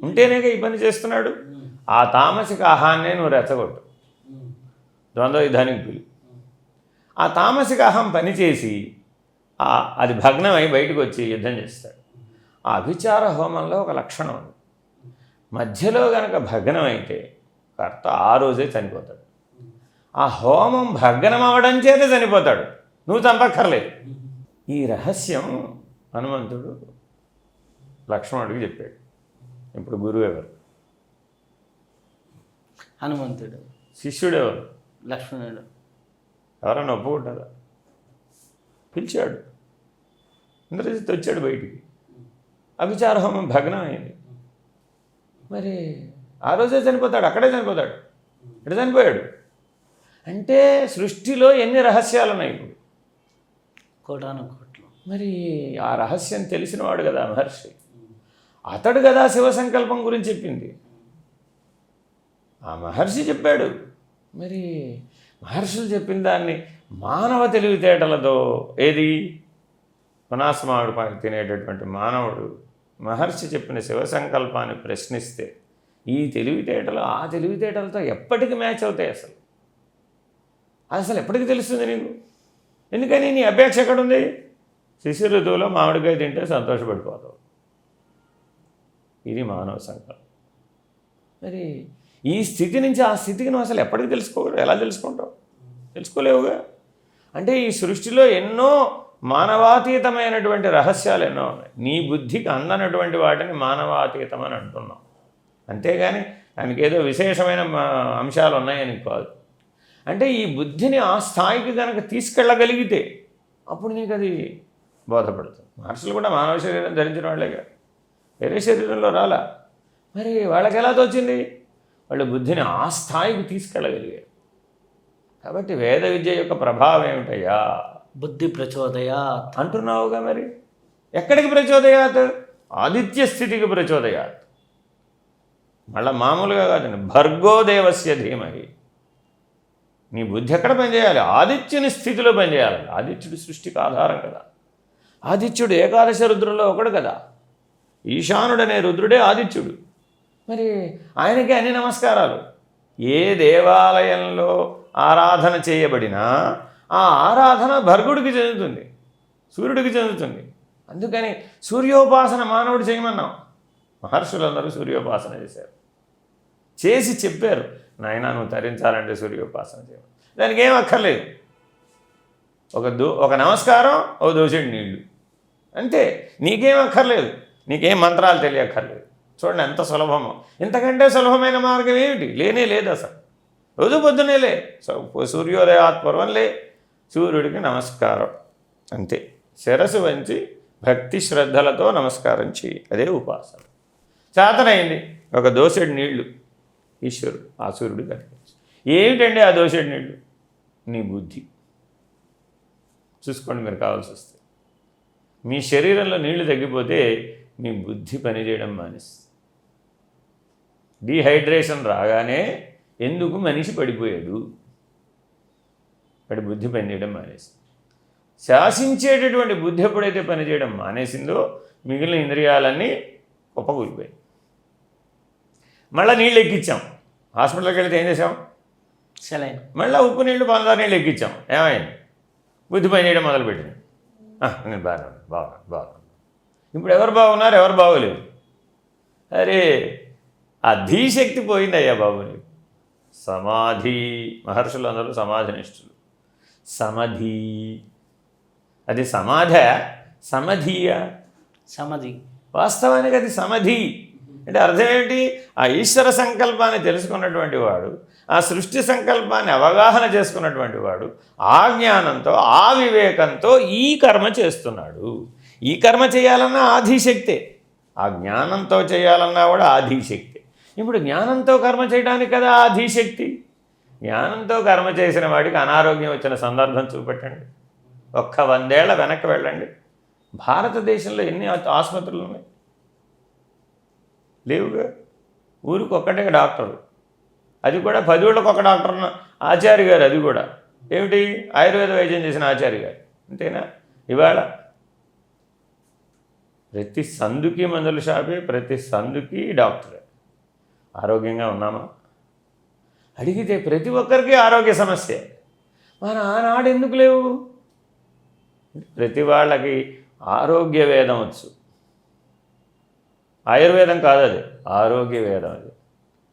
S2: ఉంటేనేగా ఈ పని చేస్తున్నాడు. ఆ తామసిక అహాన్నే నువ్వు రెచ్చగొట్టు, ద్వంద్వ యుద్ధానికి పిలువు. ఆ తామసిక అహం పనిచేసి అది భగ్నమై బయటకు వచ్చి యుద్ధం చేస్తాడు. ఆ అభిచార హోమంలో ఒక లక్షణం ఉంది. మధ్యలో గనక భగ్నమైతే కర్త ఆ రోజే చనిపోతాడు. ఆ హోమం భగ్నం అవ్వడం చేత చనిపోతాడు, నువ్వు చంపక్కర్లేదు. ఈ రహస్యం హనుమంతుడు లక్ష్మణుడికి చెప్పాడు. ఇప్పుడు గురువు ఎవరు?
S1: హనుమంతుడు.
S2: శిష్యుడు ఎవరు?
S1: లక్ష్మణుడు.
S2: ఎవరన్నా ఒప్పుకుంటారా? పిలిచాడు. ఇంద్రజిత్ వచ్చాడు బయటికి. అభిచార హోమం భగ్నం అయింది. మరి ఆ రోజే చనిపోతాడు, అక్కడే చనిపోతాడు. ఎక్కడ చనిపోయాడు అంటే సృష్టిలో ఎన్ని రహస్యాలు ఉన్నాయి ఇప్పుడు?
S1: కోటాను కోట్లు.
S2: మరి ఆ రహస్యం తెలిసినవాడు కదా మహర్షి. అతడు కదా శివ సంకల్పం గురించి చెప్పింది. ఆ మహర్షి చెప్పాడు. మరి మహర్షులు చెప్పిన దాన్ని మానవ తెలివితేటలతో, ఏది పనాసమావిడి పని తినేటటువంటి మానవుడు మహర్షి చెప్పిన శివ సంకల్పాన్ని ప్రశ్నిస్తే ఈ తెలివితేటలు ఆ తెలివితేటలతో ఎప్పటికి మ్యాచ్ అవుతాయి? అసలు ఎప్పటికి తెలుస్తుంది నీకు? ఎందుకని నీ అపేక్ష ఎక్కడుంది? శిశిర ఋతువులో మామిడికాయ తింటే సంతోషపడిపోతావు. ఇది మానవ సంకల్పం. మరి ఈ స్థితి నుంచి ఆ స్థితికి నువ్వు అసలు ఎప్పటికి ఎలా తెలుసుకుంటావు? తెలుసుకోలేవుగా. అంటే ఈ సృష్టిలో ఎన్నో మానవాతీతమైనటువంటి రహస్యాలు ఎన్నో ఉన్నాయి. నీ బుద్ధికి అందనటువంటి వాటిని మానవాతీతం అని అంటున్నాం. అంతేగాని దానికి ఏదో విశేషమైన అంశాలు ఉన్నాయని కాదు. అంటే ఈ బుద్ధిని ఆ స్థాయికి కనుక తీసుకెళ్ళగలిగితే అప్పుడు నీకు అది బోధపడుతుంది. మహర్షులు కూడా మానవ శరీరం ధరించిన వాళ్ళేగా, వేరే శరీరంలో రాలా. మరి వాళ్ళకి ఎలా తోచింది? వాళ్ళు బుద్ధిని ఆ స్థాయికి తీసుకెళ్ళగలిగారు. కాబట్టి వేద విద్య యొక్క ప్రభావం ఏమిటయ్యా?
S1: బుద్ధి ప్రచోదయాత్
S2: అంటున్నావుగా. మరి ఎక్కడికి ప్రచోదయాత్? ఆదిత్య స్థితికి ప్రచోదయాత్. మళ్ళీ మామూలుగా కాదండి, భర్గోదేవస్య ధీమహి. నీ బుద్ధి ఎక్కడ పనిచేయాలి? ఆదిత్యుని స్థితిలో పనిచేయాలి. ఆదిత్యుడు సృష్టికి ఆధారం కదా. ఆదిత్యుడు ఏకాదశ రుద్రుల్లో ఒకడు కదా. ఈశానుడనే రుద్రుడే ఆదిత్యుడు. మరి ఆయనకి అన్ని నమస్కారాలు. ఏ దేవాలయంలో ఆరాధన చేయబడినా ఆ ఆరాధన భర్గుడికి చెందుతుంది, సూర్యుడికి చెందుతుంది. అందుకని సూర్యోపాసన మానవుడు చేయమన్నాం. మహర్షులందరూ సూర్యోపాసన చేశారు, చేసి చెప్పారు, నాయన నువ్వు తరించాలంటే సూర్యోపాసన చేయమని. దానికి ఏం అక్కర్లేదు, ఒక నమస్కారం, ఓ దోసెడు నీళ్లు, అంతే. నీకేం అక్కర్లేదు, నీకేం మంత్రాలు తెలియక్కర్లేదు. చూడండి ఎంత సులభమో. ఇంతకంటే సులభమైన మార్గం ఏమిటి? లేనే లేదు అసలు. రోజు పొద్దునేలే, సూర్యోదయాత్ పూర్వంలే, సూర్యుడికి నమస్కారం, అంతే. శిరస్సు వంచి భక్తి శ్రద్ధలతో నమస్కారం చేయి, అదే ఉపాసన. చేతనైంది, ఒక దోసెడు నీళ్లు ఈశ్వరుడు ఆ సూర్యుడు కనిపించు. ఏమిటండి ఆ దోసెడు నీళ్లు? నీ బుద్ధి. చూసుకోండి మీరు కావాల్సి వస్తే. మీ శరీరంలో నీళ్లు తగ్గిపోతే మీ బుద్ధి పనిచేయడం మానేస్తుంది. డీహైడ్రేషన్ రాగానే ఎందుకు మనిషి పడిపోయాడు? వాడి బుద్ధి పనిచేయడం మానేసింది. శాసించేటటువంటి బుద్ధి ఎప్పుడైతే పనిచేయడం మానేసిందో మిగిలిన ఇంద్రియాలన్నీ కుప్పకూలిపోయాయి. మళ్ళీ నీళ్ళు ఎక్కించాం. హాస్పిటల్కి వెళితే ఏం చేసాం?
S1: సెలైన్.
S2: మళ్ళీ ఉప్పు నీళ్ళు పంచదార నీళ్ళు ఎక్కించాం. ఏమైంది? బుద్ధి పనిచేయడం మొదలుపెట్టింది. నేను బాగున్నాను. ఇప్పుడు ఎవరు బాగున్నారు, ఎవరు బాగోలేదు? అరే ఆ ధీశక్తి పోయిందయ్యా బాబు నీకు. సమాధి, మహర్షులు అందరూ సమాధినిష్ఠులు. సమాధి, అది సమాధ, సమధియ,
S1: సమాధి.
S2: వాస్తవానికి అది సమధి అంటే అర్థం ఏంటి? ఆ ఈశ్వర సంకల్పాన్ని తెలుసుకున్నటువంటి వాడు, ఆ సృష్టి సంకల్పాన్ని అవగాహన చేసుకున్నటువంటి వాడు ఆ జ్ఞానంతో, ఆ వివేకంతో ఈ కర్మ చేస్తున్నాడు. ఈ కర్మ చేయాలన్నా ఆధిశక్తే, ఆ జ్ఞానంతో చేయాలన్నా కూడా ఆధిశక్తే. ఇప్పుడు జ్ఞానంతో కర్మ చేయడానికి కదా ఆధిశక్తి. జ్ఞానంతో కర్మ చేసిన వాడికి అనారోగ్యం వచ్చిన సందర్భం చూపెట్టండి. 100 ఏళ్ల వెనక్కి వెళ్ళండి. భారతదేశంలో ఎన్ని ఆసుపత్రులు ఉన్నాయి? లేవుగా. ఊరికి ఒక్కటే డాక్టరు, అది కూడా 10 ఊళ్ళకి ఒక డాక్టర్ ఆచార్య గారు, అది కూడా ఏమిటి? ఆయుర్వేద వైద్యం చేసిన ఆచార్య గారు, అంతేనా? ఇవాళ ప్రతి సందుకి మందుల షాపే, ప్రతి సందుకి డాక్టరే. ఆరోగ్యంగా ఉన్నామా? అడిగితే ప్రతి ఒక్కరికి ఆరోగ్య సమస్య. మన ఆనాడు ఎందుకు లేవు? ప్రతి వాళ్ళకి ఆరోగ్య వేదం వచ్చు. ఆయుర్వేదం కాదు అది, ఆరోగ్య వేదం అది.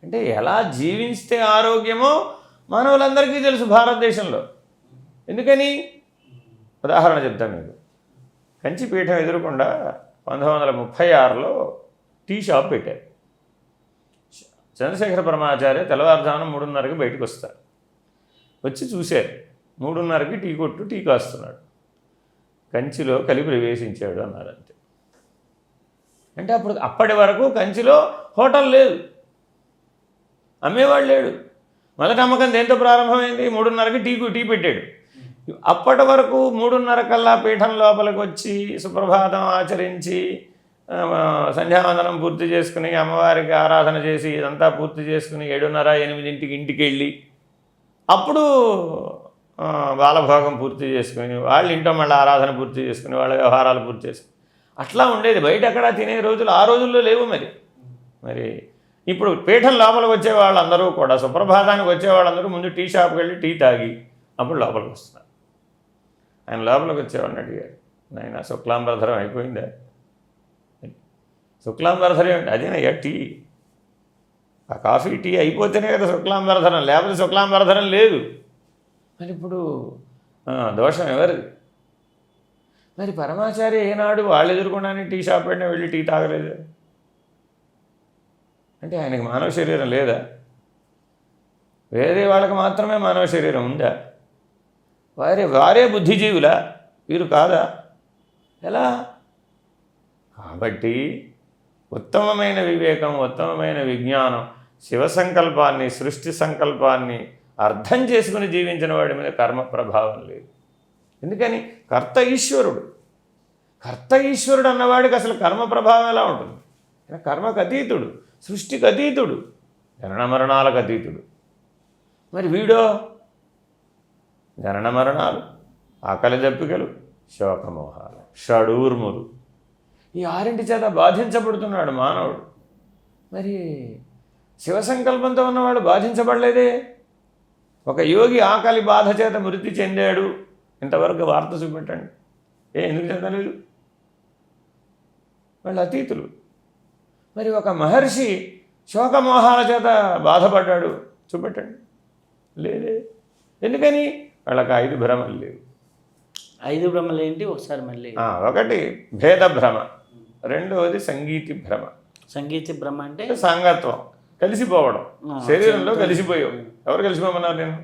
S2: అంటే ఎలా జీవిస్తే ఆరోగ్యమో మానవులందరికీ తెలుసు భారతదేశంలో. ఎందుకని? ఉదాహరణ చెప్తాను మీకు. కంచిపీఠం ఎదురుకుండా 1936లో టీ షాప్ పెట్టారు. చంద్రశేఖర పరమాచార్య తెల్లవారుజామున 3:30కి బయటకు వస్తారు. వచ్చి చూశారు, 3:30కి టీ కొట్టు టీ కాస్తున్నాడు. కంచిలో కలి ప్రవేశించాడు అన్నారు, అంతే. అంటే అప్పటి వరకు కంచిలో హోటల్ లేదు, అమ్మేవాడు లేడు. మొదటి అమ్మకం దేంతో ప్రారంభమైంది? 3:30కి టీ పెట్టాడు. అప్పటి వరకు 3:30 కల్లా పీఠం లోపలికి వచ్చి సుప్రభాతం ఆచరించి సంధ్యావందనం పూర్తి చేసుకుని అమ్మవారికి ఆరాధన చేసి ఇదంతా పూర్తి చేసుకుని 7:30, 8ంటికి ఇంటికి వెళ్ళి అప్పుడు బాలభోగం పూర్తి చేసుకుని వాళ్ళ ఇంట్లో మళ్ళీ ఆరాధన పూర్తి చేసుకుని వాళ్ళ వ్యవహారాలు పూర్తి చేసుకుని అట్లా ఉండేది. బయట ఎక్కడా తినే రోజులు ఆ రోజుల్లో లేవు. మరి ఇప్పుడు పీఠం లోపలికి వచ్చే వాళ్ళందరూ కూడా, సుప్రభాతానికి వచ్చే వాళ్ళందరూ ముందు టీ షాప్కి వెళ్ళి టీ తాగి అప్పుడు లోపలికి వస్తున్నారు. ఆయన లోపలికి వచ్చేవాడిని అడిగారు, నాయన శుక్లాంబరధరం అయిపోయిందా? శుక్లాంబరధరం ఏమిటి? అదేనయ్యా టీ. ఆ కాఫీ టీ అయిపోతేనే కదా శుక్లాంబరధరం, లేకపోతే శుక్లాంబరధరం లేదు. మరి ఇప్పుడు దోషం ఎవరిది? మరి పరమాచార్య ఏనాడు వాళ్ళు ఎదుర్కొన్నానే టీ షాప్ పెట్టినా వెళ్ళి టీ తాగలేదు అంటే ఆయనకి మానవ శరీరం లేదా? వేరే వాళ్ళకి మాత్రమే మానవ శరీరం ఉందా? వారే బుద్ధిజీవులా? వీరు కాదా? ఎలా? కాబట్టి ఉత్తమమైన వివేకం, ఉత్తమమైన విజ్ఞానం, శివ సంకల్పాన్ని, సృష్టి సంకల్పాన్ని అర్థం చేసుకుని జీవించిన వాడి మీద కర్మ ప్రభావం లేదు. ఎందుకని? కర్త ఈశ్వరుడు. కర్త ఈశ్వరుడు అన్నవాడికి అసలు కర్మ ప్రభావం ఎలా ఉంటుంది? కర్మకు అతీతుడు, సృష్టికి అతీతుడు, జనన మరణాలకు అతీతుడు. మరి వీడో జనన మరణాలు, ఆకలి దప్పికలు, శోకమోహాలు, షడూర్ములు, ఈ 6 చేత బాధించబడుతున్నాడు మానవుడు. మరి శివ సంకల్పంతో ఉన్నవాడు బాధించబడలేదే. ఒక యోగి ఆకలి బాధ చేత మృతి చెందాడు, ఇంతవరకు వార్త చూపెట్టండి. ఎందుకు చెందలేదు? వాళ్ళు అతీతులు. మరి ఒక మహర్షి శోకమోహాల చేత బాధపడ్డాడు, చూపెట్టండి. లేదే. ఎందుకని? వాళ్ళకి 5 భ్రమలు లేవు.
S1: 5 భ్రమలు ఏంటి? ఒకసారి మళ్ళీ.
S2: ఒకటి భేద భ్రమ, రెండవది సంగీతి భ్రమ.
S1: సంగీత భ్రమ అంటే
S2: సాంగత్వం, కలిసిపోవడం, శరీరంలో కలిసిపోయావు. ఎవరు కలిసిపోమన్నారు? నేను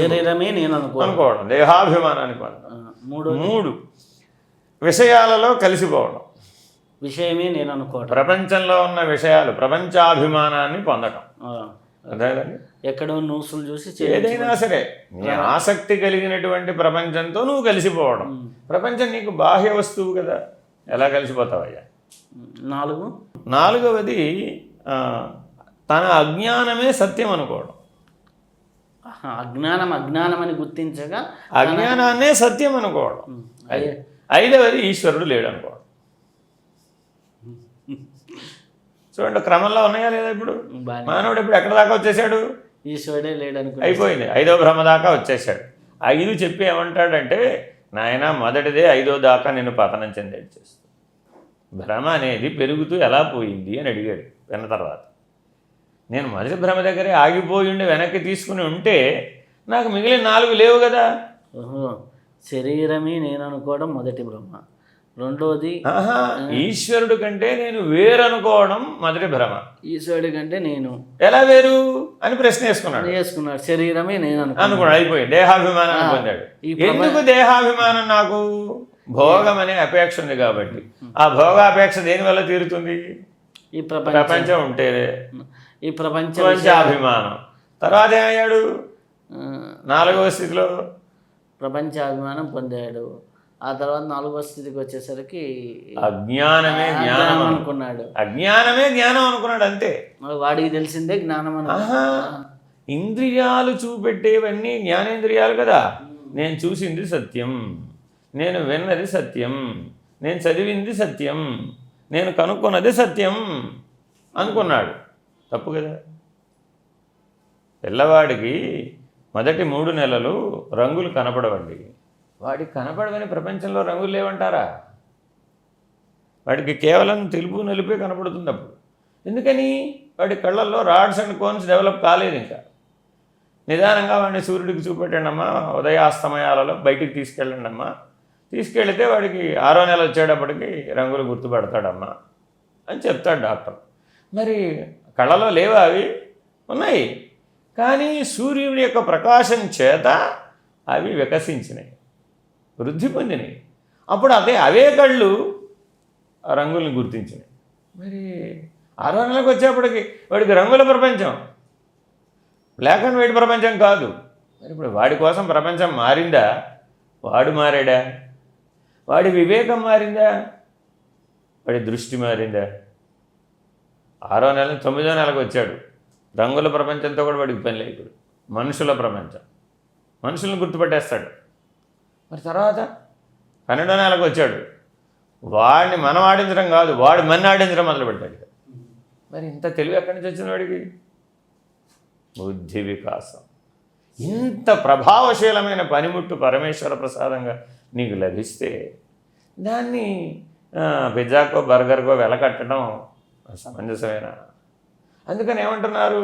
S1: శరీరమే నేను
S2: అనుకోవడం, దేహాభిమానానికి పొందడం. 3 విషయాలలో కలిసిపోవడం,
S1: విషయమే నేను అనుకోవడం,
S2: ప్రపంచంలో ఉన్న విషయాలు, ప్రపంచాభిమానాన్ని పొందడం. అదేనండి.
S1: ఎక్కడో న్యూస్లు చూసి
S2: ఏదైనా సరే నీ ఆసక్తి కలిగినటువంటి ప్రపంచంతో నువ్వు కలిసిపోవడం. ప్రపంచం నీకు బాహ్య వస్తువు కదా, ఎలా కలిసిపోతావయ్యా? 4వది తన అజ్ఞానమే సత్యం అనుకోవడం.
S1: అజ్ఞానం అని గుర్తించగా
S2: అజ్ఞానాన్నే సత్యం అనుకోవడం. 5వది ఈశ్వరుడు లేడు అనుకోవడం. చూడండి, క్రమంలో ఉన్నాయా లేదా? ఇప్పుడు మానవుడు ఇప్పుడు ఎక్కడ దాకా వచ్చేసాడు?
S1: ఈశ్వరుడే లేడనుకో
S2: అయిపోయింది. 5వ భ్రమ దాకా వచ్చేసాడు. 5 చెప్పి ఏమంటాడంటే, నాయన మొదటిదే 5వ దాకా నేను పతనం చెందేది చేస్తాను. భ్రమ అనేది పెరుగుతూ ఎలా పోయింది అని అడిగాడు. విన్న తర్వాత నేను మొదటి భ్రమ దగ్గరే ఆగిపోయి ఉండి వెనక్కి తీసుకుని ఉంటే నాకు మిగిలిన 4 లేవు కదా.
S1: శరీరమే నేను అనుకోవడం మొదటి భ్రమ. రెండోది
S2: ఈశ్వరుడు కంటే నేను వేరు అనుకోవడం మొదటి భ్రమ.
S1: ఈశ్వరుడి కంటే నేను
S2: ఎలా వేరు అని ప్రశ్న వేసుకున్నాడు.
S1: శరీరమే నేను
S2: అనుకున్నాడు. అయిపోయింది. దేహాభిమానం పొందాడు. ఎందుకు దేహాభిమానం? నాకు భోగం అనే అపేక్ష ఉంది కాబట్టి. ఆ భోగాపేక్ష దేని వల్ల తీరుతుంది?
S1: ఈ
S2: ప్రపంచం ఉంటేనే.
S1: ఈ
S2: ప్రపంచాభిమానం. తర్వాత ఏమయ్యాడు? 4వ స్థితిలో
S1: ప్రపంచాభిమానం పొందాడు. ఆ తర్వాత 4వ స్థితికి వచ్చేసరికి
S2: అజ్ఞానమే జ్ఞానం
S1: అనుకున్నాడు.
S2: అజ్ఞానమే జ్ఞానం అనుకున్నాడు. అంతే.
S1: వాడికి తెలిసిందే జ్ఞానం
S2: ఇంద్రియాలు చూపెట్టేవన్నీ జ్ఞానేంద్రియాలు కదా. నేను చూసింది సత్యం, నేను విన్నది సత్యం, నేను చదివింది సత్యం, నేను కనుక్కున్నది సత్యం అనుకున్నాడు. తప్పు కదా. పిల్లవాడికి మొదటి 3 నెలలు రంగులు కనపడవండి. వాడికి కనపడవని ప్రపంచంలో రంగులు లేవంటారా? వాడికి కేవలం తెలుపు నలుపే కనపడుతుంది అప్పుడు. ఎందుకని? వాడి కళ్ళల్లో రాడ్స్ అండ్ కోన్స్ డెవలప్ కాలేదు ఇంకా. నిదానంగా వాడిని సూర్యుడికి చూపెట్టండి అమ్మా, ఉదయాస్తమయాలలో బయటికి తీసుకెళ్ళండి అమ్మా. తీసుకెళ్తే వాడికి 6వ నెల వచ్చేటప్పటికి రంగులు గుర్తుపడతాడమ్మా అని చెప్తాడు డాక్టర్. మరి కళ్ళలో లేవా? అవి ఉన్నాయి. కానీ సూర్యుడి యొక్క ప్రకాశం చేత అవి వికసించినాయి, వృద్ధి పొందినాయి. అప్పుడు అవే కళ్ళు ఆ రంగుల్ని గుర్తించినాయి. మరి 6వ నెలకు వచ్చేప్పటికి వాడికి రంగుల ప్రపంచం, బ్లాక్ అండ్ వైట్ ప్రపంచం కాదు. మరి ఇప్పుడు వాడి కోసం ప్రపంచం మారిందా? వాడు మారాడా? వాడి వివేకం మారిందా? వాడి దృష్టి మారిందా? 6వ నెల 9వ నెలకు వచ్చాడు. రంగుల ప్రపంచంతో కూడా వాడికి పని లేదు. ఇప్పుడు మనుషుల ప్రపంచం, మనుషులను గుర్తుపట్టేస్తాడు. మరి తర్వాత 12వ నెలకు వచ్చాడు. వాడిని మనం ఆడించడం కాదు, వాడు మన ఆడించడం మొదలుపెట్టాడు. మరి ఇంత తెలివి ఎక్కడి నుంచి వచ్చిన వాడికి? బుద్ధి వికాసం. ఇంత ప్రభావశీలమైన పనిముట్టు పరమేశ్వర ప్రసాదంగా నీకు లభిస్తే దాన్ని పిజ్జాకో బర్గర్కో వెలకట్టడం సమంజసమేనా? అందుకని ఏమంటున్నారు?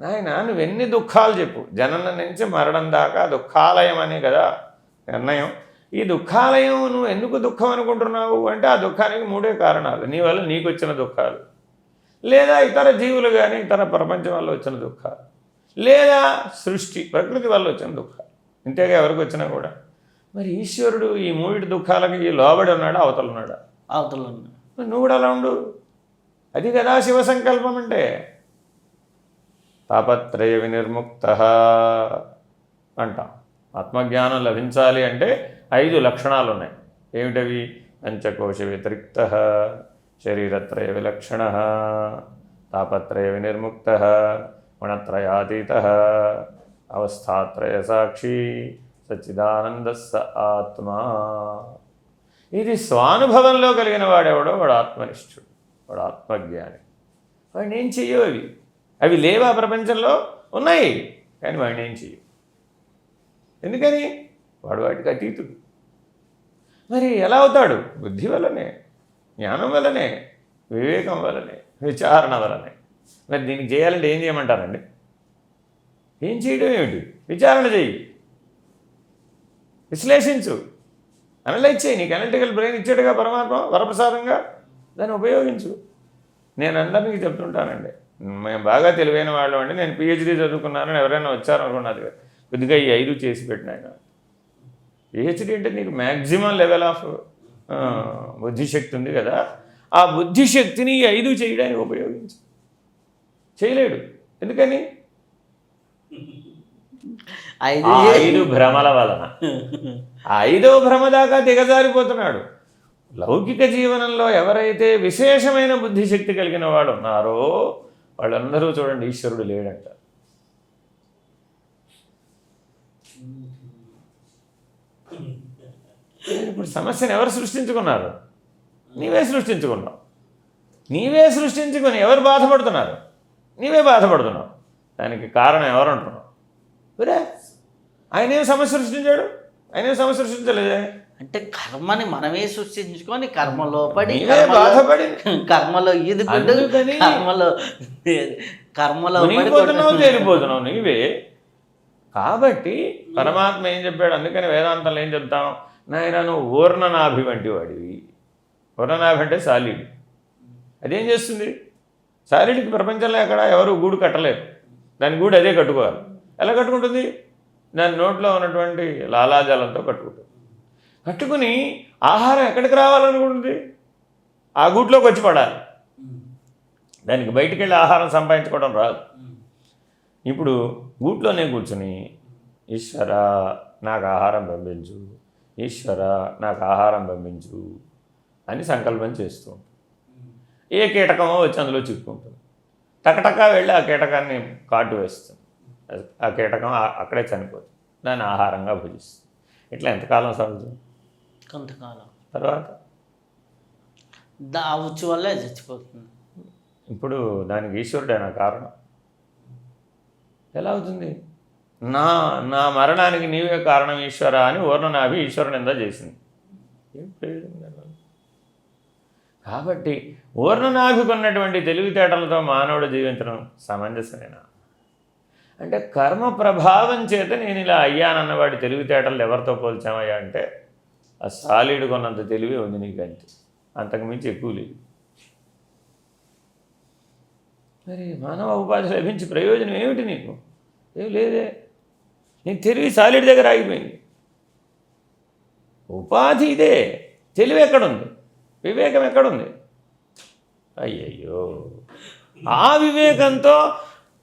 S2: నాయన నువ్వెన్ని దుఃఖాలు చెప్పు, జననం నుంచి మరణం దాకా దుఃఖాలయం అనే కదా నిర్ణయం. ఈ దుఃఖాలయం నువ్వు ఎందుకు దుఃఖం అనుకుంటున్నావు అంటే ఆ దుఃఖానికి 3 కారణాలు. నీ వల్ల నీకు వచ్చిన దుఃఖాలు, లేదా ఇతర జీవులు కానీ ఇతర ప్రపంచం వల్ల వచ్చిన దుఃఖాలు, లేదా సృష్టి ప్రకృతి వల్ల వచ్చిన దుఃఖాలు. ఇంతేగా ఎవరికి వచ్చినా కూడా. మరి ఈశ్వరుడు ఈ మూడిటి దుఃఖాలకి లోబడి ఉన్నాడా, అవతల ఉన్నాడా?
S1: అవతల ఉంది.
S2: మరి నువ్వు కూడా అలా ఉండు. అది కదా శివ సంకల్పం అంటే. తాపత్రయ వినిర్ముక్త అంటాం. ఆత్మజ్ఞానం లభించాలి అంటే 5 లక్షణాలు ఉన్నాయి. ఏమిటవి? పంచకోశ వ్యతిరిక్త, శరీరత్రయ విలక్షణ, తాపత్రయ వినిర్ముక్త, గుణత్రయాతీత, అవస్థాత్రయ సాక్షి, సచ్చిదానంద స ఆత్మా. ఇది స్వానుభవంలో కలిగిన వాడెవడో వాడు ఆత్మనిష్ఠుడు, వాడు ఆత్మజ్ఞాని. వాడిని ఏం చెయ్యవు అవి. అవి లేవా ప్రపంచంలో? ఉన్నాయి, కానీ వాడిని ఏం చెయ్యవు. ఎందుకని? వాడు వాటికి అతీతుడు. మరి ఎలా అవుతాడు? బుద్ధి వల్లనే, జ్ఞానం వల్లనే, వివేకం వల్లనే, విచారణ వల్లనే. మరి దీనికి చేయాలంటే ఏం చేయమంటారండి? ఏం చేయడం ఏమిటి? విచారణ చెయ్యి, విశ్లేషించు, అనలైజ్ చేయి. నీకు అనలిటికల్ బ్రెయిన్ ఇచ్చాడుగా పరమాత్మ వరప్రసాదంగా, దాన్ని ఉపయోగించు. నేను అందరికీ చెప్తుంటానండి, మేము బాగా తెలివైన వాళ్ళం అండి, నేను పిహెచ్డీ చదువుకున్నానని ఎవరైనా వచ్చారనుకున్నది కొద్దిగా ఈ 5 చేసి పెట్టిన ఆయన. పిహెచ్డీ అంటే నీకు మ్యాక్సిమం లెవెల్ ఆఫ్ బుద్ధిశక్తి ఉంది కదా, ఆ బుద్ధిశక్తిని ఈ 5 చేయడానికి ఉపయోగించు. చేయలేడు. ఎందుకని? 5 భ్రమల వలన. 5వ భ్రమ దాకా దిగజారిపోతున్నాడు. లౌకిక జీవనంలో ఎవరైతే విశేషమైన బుద్ధిశక్తి కలిగిన వాడు ఉన్నారో వాళ్ళందరూ చూడండి ఈశ్వరుడు లేడంట. ఇప్పుడు సమస్యను ఎవరు సృష్టించుకున్నారు? నీవే సృష్టించుకున్నావు. నీవే సృష్టించుకొని ఎవరు బాధపడుతున్నారు? నీవే బాధపడుతున్నావు. దానికి కారణం ఎవరు అంటున్నావు? ఒరే, ఆయనేం సమస్య సృష్టించాడు? ఆయనేం సమస్య సృష్టించలేదే.
S1: అంటే కర్మని మనమే సృష్టించుకొని కర్మలో పడి
S2: బాధపడి
S1: కర్మలో ఈదుకుంటూ కర్మలో
S2: మునిగిపోతున్నావు, తేలిపోతున్నావు నీవే. కాబట్టి పరమాత్మ ఏం చెప్పాడు? అందుకని వేదాంతంలో ఏం చెప్తాం? నాయన నువ్వు ఊర్ణనాభి వంటి వాడివి. ఊర్ణనాభి అంటే సాలిడ్. అదేం చేస్తుంది? సాలిడ్కి ప్రపంచంలో ఎక్కడ ఎవరు గూడు కట్టలేరు. దాని గూడు అదే కట్టుకోవాలి. ఎలా కట్టుకుంటుంది? దాని నోట్లో ఉన్నటువంటి లాలాజలంతో కట్టుకుంటుంది. కట్టుకుని ఆహారం ఎక్కడికి రావాలనుకుంటుంది? ఆ గూట్లోకి వచ్చి పడాలి. దానికి బయటికి వెళ్ళి ఆహారం సంపాదించుకోవడం రాదు. ఇప్పుడు గూట్లోనే కూర్చుని ఈశ్వర నాకు ఆహారం పంపించు, ఈశ్వర నాకు ఆహారం పంపించు అని సంకల్పం చేస్తూ ఉంటుంది. ఏ కీటకమో వచ్చి అందులో చిక్కుకుంటుంది. టకటకా వెళ్ళి ఆ కీటకాన్ని కాటు వేస్తుంది. ఆ కీటకం అక్కడే చనిపోతుంది. దాన్ని ఆహారంగా భుజిస్తుంది. ఇట్లా ఎంతకాలం సాగుతుంది?
S1: కొంతకాలం
S2: తర్వాత
S1: ఉచ్చు వల్లే చచ్చిపోతుంది.
S2: ఇప్పుడు దానికి ఈశ్వరుడేనా కారణం? ఎలా అవుతుంది? నా మరణానికి నీవే కారణం ఈశ్వర అని ఊర్ణనాభి ఈశ్వరుని నింద చేసింది. ఏం ప్రయోజనం? కాబట్టి ఊర్ణనాభికి ఉన్నటువంటి తెలివితేటలతో మానవుడు జీవించడం సమంజసమేనా? అంటే కర్మ ప్రభావం చేత నేను ఇలా అయ్యానన్నవాడి తెలివితేటలు ఎవరితో పోల్చామయ్యా అంటే ఆ సాలిడ్ కొన్నంత తెలివి ఉంది నీకు, అంతే, అంతకుమించి ఎక్కువ లేదు. మరి మానవ ఉపాధి లభించి ప్రయోజనం ఏమిటి నీకు? ఏం లేదే. నీకు తెలివి సాలిడ్ దగ్గర ఆగిపోయింది. ఉపాధి ఇదే, తెలివి ఎక్కడుంది? వివేకం ఎక్కడుంది? అయ్యయ్యో, ఆ వివేకంతో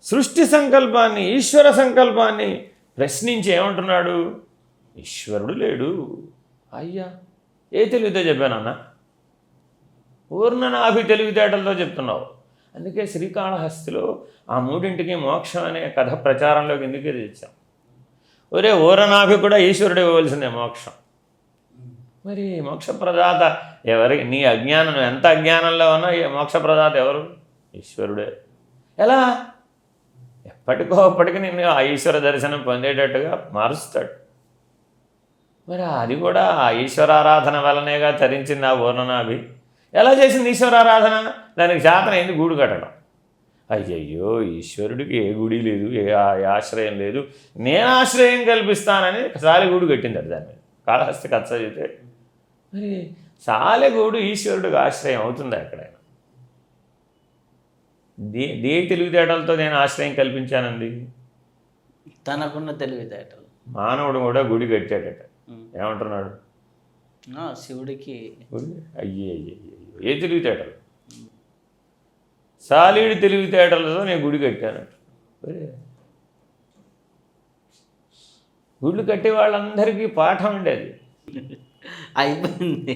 S2: సృష్టి సంకల్పాన్ని, ఈశ్వర సంకల్పాన్ని ప్రశ్నించి ఏమంటున్నాడు? ఈశ్వరుడు లేడు. అయ్యా, ఏ తెలివితో చెప్పానన్నా? ఊర్ణనాభి తెలివితేటలతో చెప్తున్నావు. అందుకే శ్రీకాళహస్తిలో ఆ 3ంటికి మోక్షం అనే కథ ప్రచారంలోకి ఎందుకే తెచ్చాం? ఒరే, ఊర్ణనాభి కూడా ఈశ్వరుడు ఇవ్వవలసిందే మోక్షం. మరి మోక్షప్రదాత ఎవరి? నీ అజ్ఞానం ఎంత అజ్ఞానంలో ఉన్నా మోక్షప్రదాత ఎవరు? ఈశ్వరుడే. ఎలా? ఎప్పటికో అప్పటికి నిన్ను ఆ ఈశ్వర దర్శనం పొందేటట్టుగా మారుస్తాడు. మరి అది కూడా ఆ ఈశ్వరారాధన వలనేగా తరించింది ఆ ఊర్ణనాభి. ఎలా చేసింది ఈశ్వరారాధన? దానికి శాతనైంది గూడు కట్టడం. అయ్యయ్యో, ఈశ్వరుడికి ఏ గుడి లేదు, ఏ ఆశ్రయం లేదు, నేను ఆశ్రయం కల్పిస్తానని సాలెగూడు కట్టింది. అది దాని మీద కాళహస్తి కథ చదివితే మరి సాలెగూడు ఈశ్వరుడికి ఆశ్రయం అవుతుందా ఎక్కడైనా? దే తెలివితేటలతో నేను ఆశ్రయం కల్పించానండి.
S1: తనకున్న తెలివితేటలు.
S2: మానవుడు కూడా గుడి కట్టాడట.
S1: ఉమ్.
S2: ఏమంటున్నాడు?
S1: శివుడికి
S2: గుడి అయ్యే ఏ తెలివితేటలు? సాలీడి తెలివితేటలతో నేను గుడి కట్టానట. గుళ్ళు కట్టే వాళ్ళందరికీ పాఠం ఉండేది.
S1: అయిపోయింది.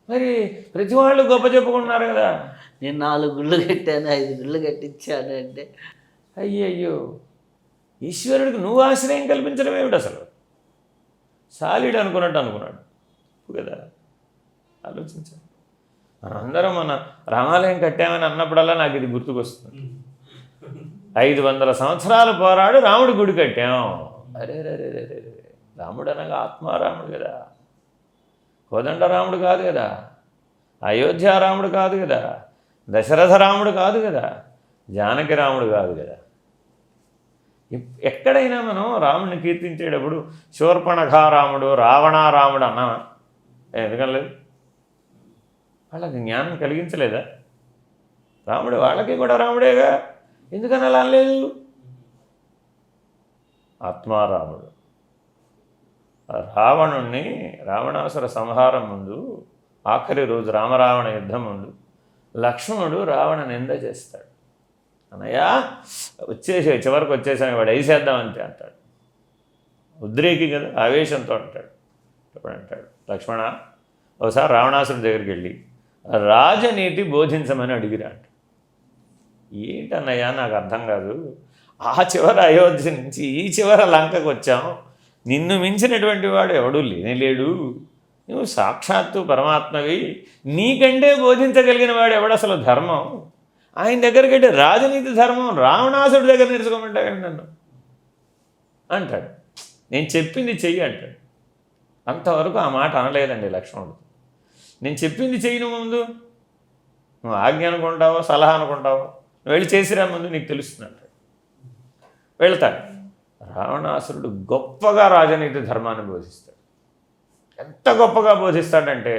S2: మరి ప్రతి వాళ్ళు గొప్ప చెప్పుకున్నారు కదా.
S1: నేను 4 గుళ్ళు కట్టాను, 5 గుళ్ళు కట్టించాను అంటే
S2: అయ్యయ్యో, ఈశ్వరుడికి నువ్వు ఆశ్రయం కల్పించడం ఏమిటి అసలు? సాలీడు అనుకున్నట్టు అనుకున్నాడు కదా. ఆలోచించాను. మనందరం మన రామాలయం కట్టామని అన్నప్పుడల్లా నాకు ఇది గుర్తుకొస్తుంది. 500 సంవత్సరాలు పోరాడు రాముడి గుడి కట్టాం. అరే రే రాముడు అనగా ఆత్మారాముడు కదా, కోదండ రాముడు కాదు కదా, అయోధ్య రాముడు కాదు కదా, దశరథ రాముడు కాదు కదా, జానకి రాముడు కాదు కదా. ఎక్కడైనా మనం రాముడిని కీర్తించేటప్పుడు శూర్పణఖారాముడు, రావణారాముడు అన్నామా? ఎందుకనలేదు? వాళ్ళకి జ్ఞానం కలిగించలేదా? రాముడు వాళ్ళకి కూడా రాముడేగా, ఎందుకని అలా అనలేదు? ఆత్మారాముడు. రావణుణ్ణి రావణాసుర సంహారం ముందు, ఆఖరి రోజు రామరావణ యుద్ధం ముందు లక్ష్మణుడు రావణ నింద చేస్తాడు. అన్నయ్య చివరికి వచ్చేసాను, వాడు వేసేద్దాం అంతే అంటాడు. ఉద్రేకి కదా, ఆవేశంతో అంటాడు. అప్పుడు అంటాడు, లక్ష్మణ ఒకసారి రావణాసురుడి దగ్గరికి వెళ్ళి రాజనీతి బోధించమని అడిగిరా అంట. ఏంటన్నయ్య నాకు అర్థం కాదు, ఆ చివర అయోధ్య నుంచి ఈ చివర లంకకు వచ్చాం, నిన్ను మించినటువంటి వాడు ఎవడూ లేనేలేడు, నువ్వు సాక్షాత్తు పరమాత్మవి, నీకంటే బోధించగలిగిన వాడు ఎవడు అసలు? ధర్మం ఆయన దగ్గరికి వెళ్ళి రాజనీతి ధర్మం రావణాసుడి దగ్గర నేర్చుకోమంటావేమి నన్ను అంటాడు. నేను చెప్పింది చెయ్యి అంటాడు. అంతవరకు ఆ మాట అనలేదండి లక్ష్మణుడు. నేను చెప్పింది చెయ్యి, ముందు నువ్వు ఆజ్ఞ అనుకుంటావో సలహా అనుకుంటావో, నువ్వు వెళ్ళి చేసిరా ముందు, నీకు తెలుస్తుంది అంటాడు. వెళ్తాడు. రావణాసురుడు గొప్పగా రాజనీతి ధర్మాన్ని బోధిస్తాడు. ఎంత గొప్పగా బోధిస్తాడంటే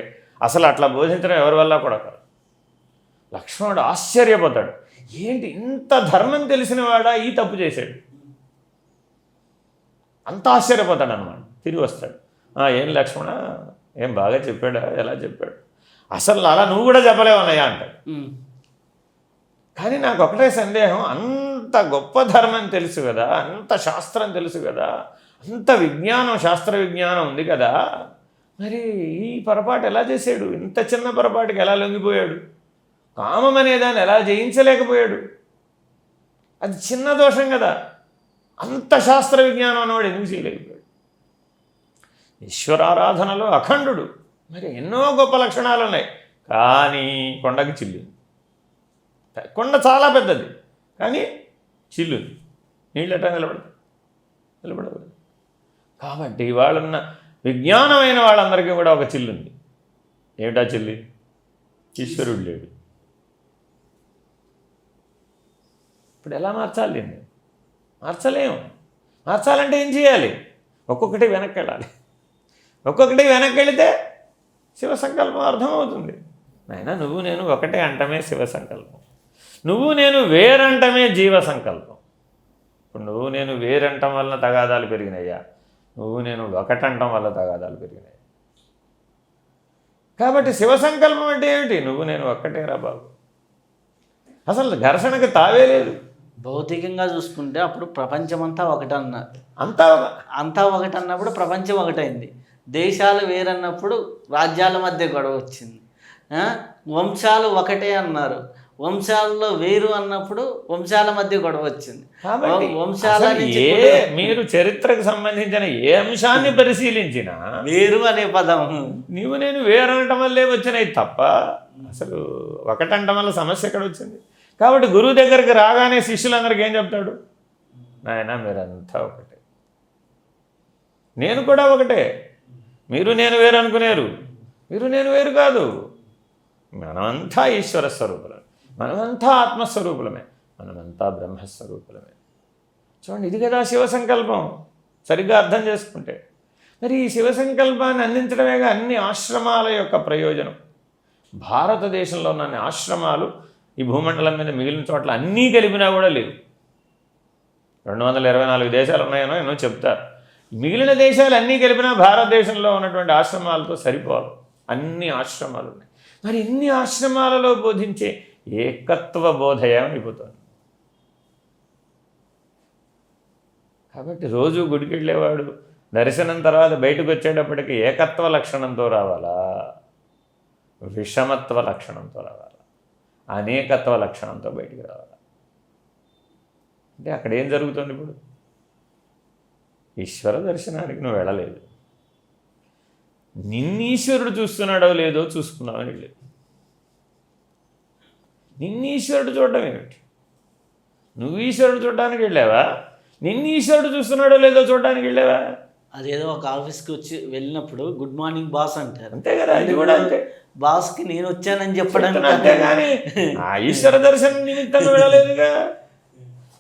S2: అసలు అట్లా బోధించడం ఎవరి వల్ల కూడా కాదు. లక్ష్మణుడు ఆశ్చర్యపోతాడు, ఏంటి ఇంత ధర్మం తెలిసిన వాడా ఈ తప్పు చేశాడు, అంత ఆశ్చర్యపోతాడు అనమాట. తిరిగి వస్తాడు, ఏం లక్ష్మణ, ఏం బాగా చెప్పాడా, ఎలా చెప్పాడు, అసలు అలా నువ్వు కూడా చెప్పలేవన్నయ్యా అంటాడు. కానీ నాకు ఒకటే సందేహం, అంత గొప్ప ధర్మం తెలుసు కదా, అంత శాస్త్రం తెలుసు కదా, అంత విజ్ఞానం, శాస్త్ర విజ్ఞానం ఉంది కదా, మరి ఈ పొరపాటు ఎలా చేశాడు, ఇంత చిన్న పొరపాటుకి ఎలా లొంగిపోయాడు, కామం అనేదాన్ని ఎలా జయించలేకపోయాడు, అది చిన్న దోషం కదా, అంత శాస్త్ర విజ్ఞానం అన్నవాడు ఎందుకు చేయలేకపోయాడు? ఈశ్వరారాధనలో అఖండుడు, మరి ఎన్నో గొప్ప లక్షణాలు ఉన్నాయి, కానీ కొండకి చిల్లు. కొండ చాలా పెద్దది కానీ చిల్లు, నీళ్ళు ఎట్లా నిలబడదు. కాబట్టి వాళ్ళున్న విజ్ఞానమైన వాళ్ళందరికీ కూడా ఒక చిల్లు ఉంది. ఏమిటా చిల్లి? ఈశ్వరుడు లేడు. ఇప్పుడు ఎలా మార్చాలి దీన్ని? మార్చలేము. మార్చాలంటే ఏం చేయాలి? ఒక్కొక్కటి వెనక్కి వెళ్ళాలి. ఒక్కొక్కటి వెనక్కి వెళితే శివ సంకల్పం అర్థమవుతుంది. నాయనా, నువ్వు నేను ఒకటే అంటమే శివ సంకల్పం, నువ్వు నేను వేరంటమే జీవ సంకల్పం. ఇప్పుడు నువ్వు నేను వేరంటం వల్ల తగాదాలు పెరిగినాయా, నువ్వు నేను ఒకటంటం వల్ల తగాదాలు పెరిగినాయి. కాబట్టి శివ సంకల్పం అంటే ఏమిటి? నువ్వు నేను ఒక్కటేరా బాబు. అసలు ఘర్షణకి తావే లేదు.
S1: భౌతికంగా చూసుకుంటే అప్పుడు ప్రపంచమంతా ఒకటన్నారు,
S2: అంతా
S1: ఒకటన్నప్పుడు ప్రపంచం ఒకటైంది. దేశాలు వేరన్నప్పుడు రాజ్యాల మధ్య గొడవ వచ్చింది. వంశాలు ఒకటే అన్నారు, వంశాలలో వేరు అన్నప్పుడు వంశాల మధ్య గొడవ వచ్చింది.
S2: మీరు చరిత్రకు సంబంధించిన ఏ అంశాన్ని పరిశీలించినా
S1: వేరు అనే పదం
S2: నీవు నేను వేరు అనటం వల్లే వచ్చినాయి తప్ప అసలు ఒకటంటం వల్ల సమస్య ఎక్కడ వచ్చింది? కాబట్టి గురువు దగ్గరికి రాగానే శిష్యులందరికీ ఏం చెప్తాడు? నాయనా, మీరంతా ఒకటే, నేను కూడా ఒకటే. మీరు నేను వేరు అనుకునేరు, మీరు నేను వేరు కాదు. మనమంతా ఈశ్వర స్వరూపులమే, మనమంతా ఆత్మస్వరూపులమే, మనమంతా బ్రహ్మస్వరూపులమే. చూడండి, ఇది కదా శివ సంకల్పం. సరిగ్గా అర్థం చేసుకుంటే మరి ఈ శివ సంకల్పాన్ని అందించడమేగా అన్ని ఆశ్రమాల యొక్క ప్రయోజనం. భారతదేశంలో ఉన్న అన్ని ఆశ్రమాలు ఈ భూమండలం మీద మిగిలిన చోట్ల అన్నీ కలిపినా కూడా లేవు. 224 దేశాలు ఉన్నాయనో ఎన్నో చెప్తారు. మిగిలిన దేశాలు అన్నీ కలిపినా భారతదేశంలో ఉన్నటువంటి ఆశ్రమాలతో సరిపోరు. అన్ని ఆశ్రమాలు ఉన్నాయి. మరి ఇన్ని ఆశ్రమాలలో బోధించే ఏకత్వ బోధ ఏమైపోతుంది? కాబట్టి రోజు గుడికి వెళ్ళేవాడు దర్శనం తర్వాత బయటకు వచ్చేటప్పటికి ఏకత్వ లక్షణంతో రావాలా, విషమత్వ లక్షణంతో రావాలా, అనేకత్వ లక్షణంతో బయటికి రావాలా? అంటే అక్కడ ఏం జరుగుతుంది? ఇప్పుడు ఈశ్వర దర్శనానికి నువ్వు వెళ్ళలేదు, నిన్నీశ్వరుడు చూస్తున్నాడో లేదో చూసుకున్నావని వెళ్ళలేదు. నిన్నీశ్వరుడు చూడడం ఏమిటి? నువ్వు ఈశ్వరుడు చూడడానికి వెళ్ళావా? నిన్నీశ్వరుడు చూస్తున్నాడో లేదో చూడడానికి వెళ్ళావా?
S1: అదేదో ఒక ఆఫీస్కి వచ్చి వెళ్ళినప్పుడు గుడ్ మార్నింగ్ బాస్ అంటారు,
S2: అంతే కదా. అది కూడా అంతే.
S1: బాస్కి నేను వచ్చానని చెప్పడానికి
S2: అంతే కానీ ఆ ఈశ్వర దర్శనం నిమిత్తంగా వెళ్ళలేదుగా.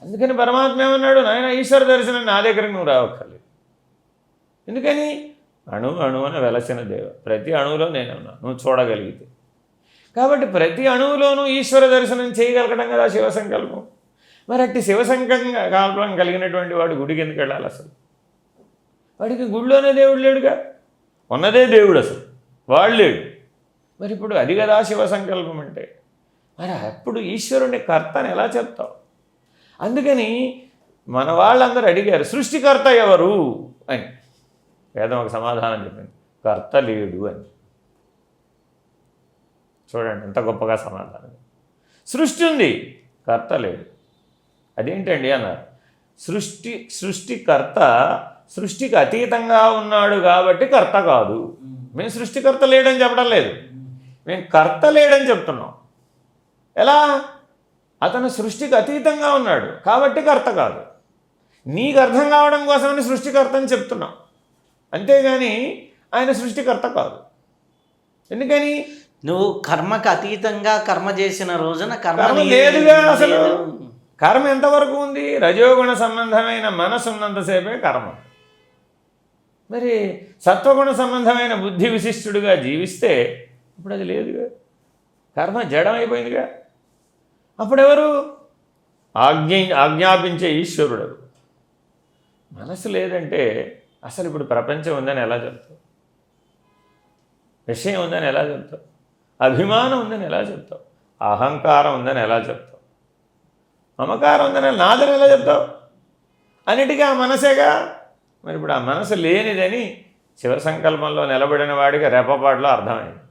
S2: అందుకని పరమాత్మ ఏమన్నాడు, నాయన ఈశ్వర దర్శనం నా దగ్గరకు నువ్వు రావక్కర్లేదు. ఎందుకని? అణువున వెలసిన దేవ, ప్రతి అణువులో నేనున్నా, నువ్వు చూడగలిగితే. కాబట్టి ప్రతి అణువులోనూ ఈశ్వర దర్శనం చేయగలగడం కదా శివ సంకల్పం. మరి అట్టి శివ సంకల్పం కలిగినటువంటి వాడు గుడికి ఎందుకు వెళ్ళాలి? అసలు వాడికి గుడిలోనే దేవుడు లేడుగా, ఉన్నదే దేవుడు, అసలు వాడు లేడు. మరి ఇప్పుడు అది కదా శివ సంకల్పం అంటే. మరి అప్పుడు ఈశ్వరుని కర్తని ఎలా చెప్తావు? అందుకని మన వాళ్ళందరూ అడిగారు, సృష్టికర్త ఎవరు అని. వేదం ఒక సమాధానం చెప్పింది, కర్త లేడు అని. చూడండి ఎంత గొప్పగా సమాధానం. సృష్టి ఉంది, కర్త లేడు. అదేంటండి అన్నారు. సృష్టికర్త సృష్టికి అతీతంగా ఉన్నాడు కాబట్టి కర్త కాదు. మేము సృష్టికర్త లేడని చెప్పడం లేదు, మేము కర్త లేడని చెప్తున్నాం. ఎలా? అతను సృష్టికి అతీతంగా ఉన్నాడు కాబట్టి కర్త కాదు. నీకు అర్థం కావడం కోసమని సృష్టికర్త అని చెప్తున్నాం, అంతేగాని ఆయన సృష్టికర్త కాదు. ఎందుకని?
S1: నువ్వు కర్మకు అతీతంగా కర్మ చేసిన రోజున
S2: కర్మ లేదుగా. అసలు కర్మ ఎంతవరకు ఉంది? రజోగుణ సంబంధమైన మనసు ఉన్నంతసేపే కర్మ. మరి సత్వగుణ సంబంధమైన బుద్ధి విశిష్టుడుగా జీవిస్తే ఇప్పుడు అది లేదుగా, కర్మ జడమైపోయిందిగా. అప్పుడెవరు? ఆజ్ఞాపించే ఈశ్వరుడు. మనసు లేదంటే అసలు ఇప్పుడు ప్రపంచం ఉందని ఎలా చెప్తావు? విషయం ఉందని ఎలా చెప్తావు? అభిమానం ఉందని ఎలా చెప్తావు? అహంకారం ఉందని ఎలా చెప్తావు? మమకారం ఉందని, నాదని ఎలా చెప్తావు? అన్నిటికీ ఆ మనసేగా. మరి ఇప్పుడు ఆ మనసు లేనిదని శివ సంకల్పంలో నిలబడిన వాడికి రెప్పపాటులో అర్థమైంది.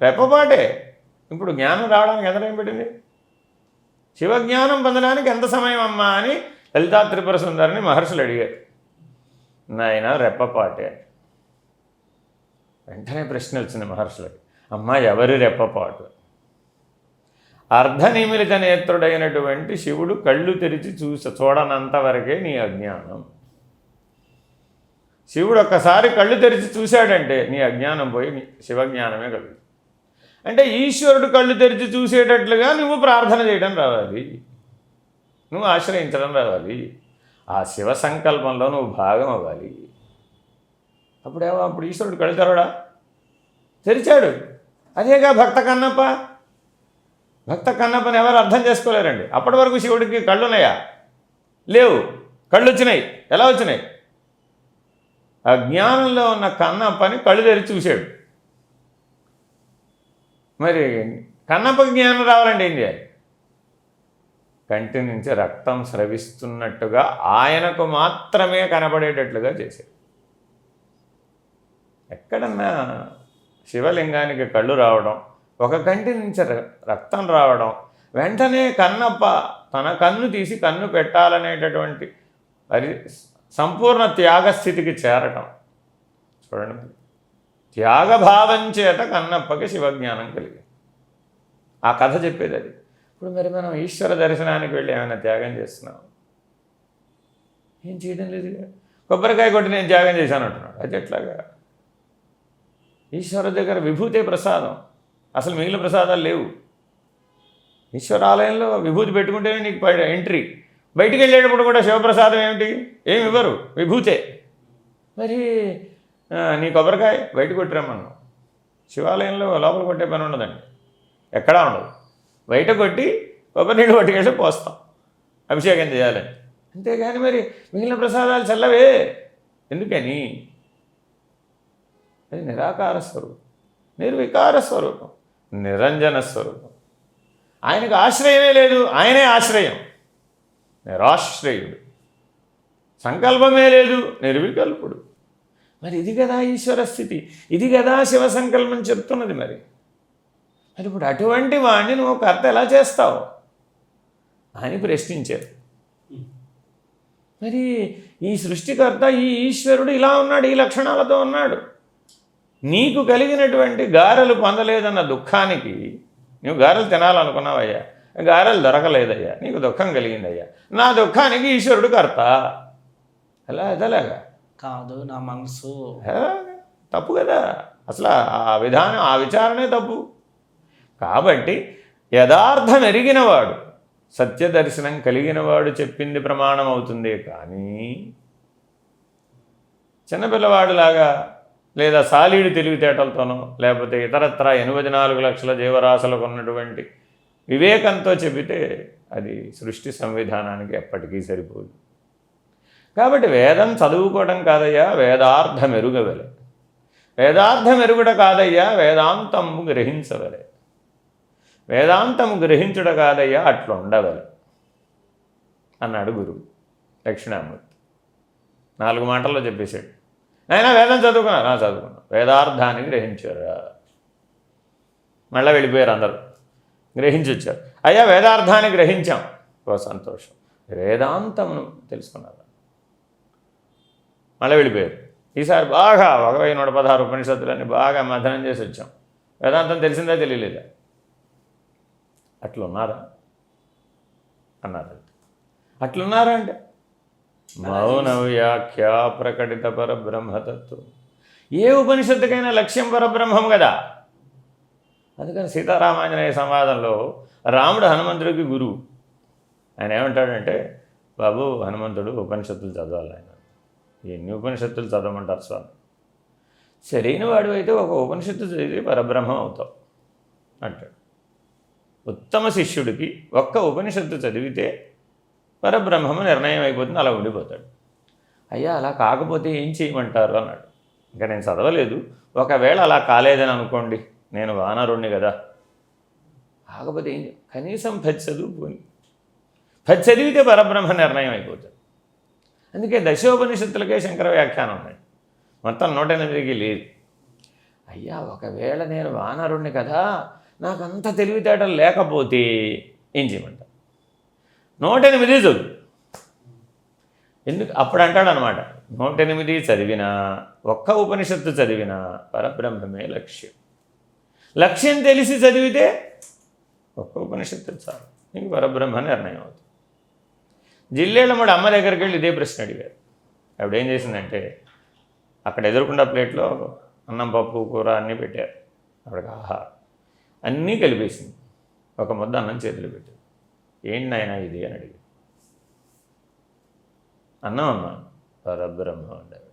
S2: రెప్పపాటే. ఇప్పుడు జ్ఞానం రావడానికి ఎంత టైం పట్టింది? శివజ్ఞానం పొందడానికి ఎంత సమయం అమ్మా అని లలితా త్రిపుర సుందరిని మహర్షులు అడిగారు. నాయన రెప్పపాటే. వెంటనే ప్రశ్న వచ్చింది మహర్షులకి, అమ్మ ఎవరి రెప్పపాటు? అర్ధనిమిలిత నేత్రుడైనటువంటి శివుడు కళ్ళు తెరిచి చూడనంతవరకే నీ అజ్ఞానం. శివుడు ఒక్కసారి కళ్ళు తెరిచి చూశాడంటే నీ అజ్ఞానం పోయి నీ శివజ్ఞానమే కలుగుతుంది. అంటే ఈశ్వరుడు కళ్ళు తెరిచి చూసేటట్లుగా నువ్వు ప్రార్థన చేయడం రావాలి, నువ్వు ఆశ్రయించడం రావాలి, ఆ శివ సంకల్పంలో నువ్వు భాగం అవ్వాలి. అప్పుడు ఈశ్వరుడు కళ్ళు తెరవడా? తెరిచాడు. అదేగా భక్త కన్నప్ప. భక్త కన్నప్పని ఎవరు అర్థం చేసుకోలేరండి. అప్పటి వరకు శివుడికి కళ్ళు ఉన్నాయా? లేవు. కళ్ళు వచ్చినాయి. ఎలా వచ్చినాయి? అజ్ఞానంలో ఉన్న కన్నప్పని కళ్ళు తెరిచి చూశాడు. మరి కన్నప్పకి జ్ఞానం రావాలంటే ఏం చేయాలి? కంటి నుంచి రక్తం స్రవిస్తున్నట్టుగా ఆయనకు మాత్రమే కనబడేటట్లుగా చేశాడు. ఎక్కడన్నా శివలింగానికి కళ్ళు రావడం, ఒక కంటి నుంచి రక్తం రావడం, వెంటనే కన్నప్ప తన కన్ను తీసి కన్ను పెట్టాలనేటటువంటి అది సంపూర్ణ త్యాగస్థితికి చేరటం. చూడండి, మరి త్యాగభావం చేత కన్నప్పకి శివజ్ఞానం కలిగింది. ఆ కథ చెప్పేది అది. ఇప్పుడు మరి మనం ఈశ్వర దర్శనానికి వెళ్ళి ఏమైనా త్యాగం చేస్తున్నాం? ఏం చేయడం లేదుగా. కొబ్బరికాయ కొట్టి నేను త్యాగం చేశాను అంటున్నాడు. అది ఎట్లాగా? ఈశ్వర దగ్గర విభూతే ప్రసాదం, అసలు మిగిలిన ప్రసాదాలు లేవు. ఈశ్వరాలయంలో విభూతి పెట్టుకుంటేనే నీకు ఎంట్రీ. బయటికి వెళ్ళేటప్పుడు కూడా శివప్రసాదం ఏమిటి? ఏమి ఇవ్వరు, విభూతే. మరి నీ కొబ్బరికాయ బయట కొట్టిరమ్మన్నావు. శివాలయంలో లోపల కొట్టే పని ఉండదండి, ఎక్కడా ఉండదు. బయట కొట్టి కొబ్బరి నీళ్ళు పట్టుకెళ్ళి పోస్తాం. అభిషేకం చేయాలని. అంతేగాని మరి మిగిలిన ప్రసాదాలు చల్లవే ఎందుకని? అది నిరాకార స్వరూపం, నిర్వికార స్వరూపం, నిరంజన స్వరూపం. ఆయనకు ఆశ్రయమే లేదు, ఆయనే ఆశ్రయం, నిరాశ్రయుడు. సంకల్పమే లేదు, నిర్వికల్పుడు. మరి ఇది కదా ఈశ్వర స్థితి, ఇది కదా శివ సంకల్పం చెప్తున్నది. మరి ఇప్పుడు అటువంటి వాడిని నువ్వు కర్త ఎలా చేస్తావు అని ప్రశ్నించారు. మరి ఈ సృష్టికర్త, ఈ ఈశ్వరుడు ఇలా ఉన్నాడు, ఈ లక్షణాలతో ఉన్నాడు. నీకు కలిగినటువంటి గారెలు పొందలేదన్న దుఃఖానికి, నువ్వు గారెలు తినాలనుకున్నావయ్యా, గారెలు దొరకలేదయ్యా, నీకు దుఃఖం కలిగిందయ్యా, నా దుఃఖానికి ఈశ్వరుడు కర్త. అలా అదలాగా
S1: కాదు, నా మనసు
S2: తప్పు కదా. అసలు ఆ విధానం, ఆ విచారణే తప్పు. కాబట్టి యథార్థం ఎరిగినవాడు, సత్యదర్శనం కలిగినవాడు చెప్పింది ప్రమాణం అవుతుందే కానీ చిన్నపిల్లవాడిలాగా లేదా సాలీడు తెలివితేటలతోనో లేకపోతే ఇతరత్ర 84 లక్షల జీవరాశులకు ఉన్నటువంటి వివేకంతో చెబితే అది సృష్టి సంవిధానానికి ఎప్పటికీ సరిపోదు. కాబట్టి వేదం చదువుకోవడం కాదయ్యా, వేదార్థం ఎరుగవలే. వేదార్థం ఎరుగుట కాదయ్యా, వేదాంతము గ్రహించవలే. వేదాంతము గ్రహించుట కాదయ్యా, అట్లుండవలే అన్నాడు గురువు దక్షిణామూర్తి. 4 మాటల్లో చెప్పేశాడు. అయినా వేదం చదువుకున్నా చదువుకున్నా, వేదార్థాన్ని గ్రహించారా? మళ్ళీ వెళ్ళిపోయారు అందరూ, గ్రహించి వచ్చారు. అయ్యా వేదార్థాన్ని గ్రహించాం, ఓ సంతోషం. వేదాంతమును తెలుసుకున్నారా? మళ్ళీ వెళ్ళిపోయారు. ఈసారి బాగా 1116 ఉపనిషత్తులన్నీ బాగా మథనం చేసి వచ్చాం. వేదాంతం తెలిసిందా తెలియలేదా? అట్లున్నారా అన్నారు. అట్లున్నారా అంటే మౌన వ్యాఖ్య ప్రకటిత పరబ్రహ్మతత్వం. ఏ ఉపనిషత్తుకైనా లక్ష్యం పరబ్రహ్మం కదా. అందుకని సీతారామాంజనేయ సంవాదంలో రాముడు హనుమంతుడికి గురువు. ఆయన ఏమంటాడంటే, బాబు హనుమంతుడు ఉపనిషత్తులు చదవాలి. ఆయన ఎన్ని ఉపనిషత్తులు చదవమంటారు స్వామి? సరైన వాడు అయితే ఒక ఉపనిషత్తు చదివి పరబ్రహ్మం అవుతావు అంటాడు. ఉత్తమ శిష్యుడికి ఒక్క ఉపనిషత్తు చదివితే పరబ్రహ్మము నిర్ణయం అయిపోతుంది, అలా ఉండిపోతాడు. అయ్యా అలా కాకపోతే ఏం చేయమంటారు అన్నాడు. ఇంకా నేను చదవలేదు, ఒకవేళ అలా కాలేదని అనుకోండి, నేను వానరుణ్ణి కదా, కాకపోతే ఏం కనీసం 10 చదువుకొని 10 చదివితే పరబ్రహ్మ నిర్ణయం అయిపోతుంది. అందుకే దశోపనిషత్తులకే శంకర వ్యాఖ్యానం ఉన్నాయి, మొత్తం 108కి లేదు. అయ్యా ఒకవేళ నేను వానరుణ్ణి కదా, నాకంత తెలివితేటలు లేకపోతే ఏం చేయమంటారు? 108 చదువు. ఎందుకు అప్పుడు అంటాడనమాట, 108 చదివినా, ఒక్క ఉపనిషత్తు చదివినా పరబ్రహ్మమే లక్ష్యం. లక్ష్యం తెలిసి చదివితే ఒక్క ఉపనిషత్తు చాలు, నీకు పరబ్రహ్మ నిర్ణయం అవుతుంది. జిల్లేళ్ళమ్మడు అమ్మ దగ్గరికి వెళ్ళి ఇదే ప్రశ్న అడిగారు. ఆవిడ ఏం చేసిందంటే, అక్కడ ఎదురుకుండా ప్లేట్లో అన్నం, పప్పు, కూర అన్నీ పెట్టారు. ఆవిడకి ఆహారం అన్నీ కలిపేసింది. ఒక ముద్ద అన్నం చేతులు పెట్టారు. ఏంటి నాయనా ఇది అని అడిగారు. అన్నం అమ్మ, పరబ్రహ్మ అంటారు.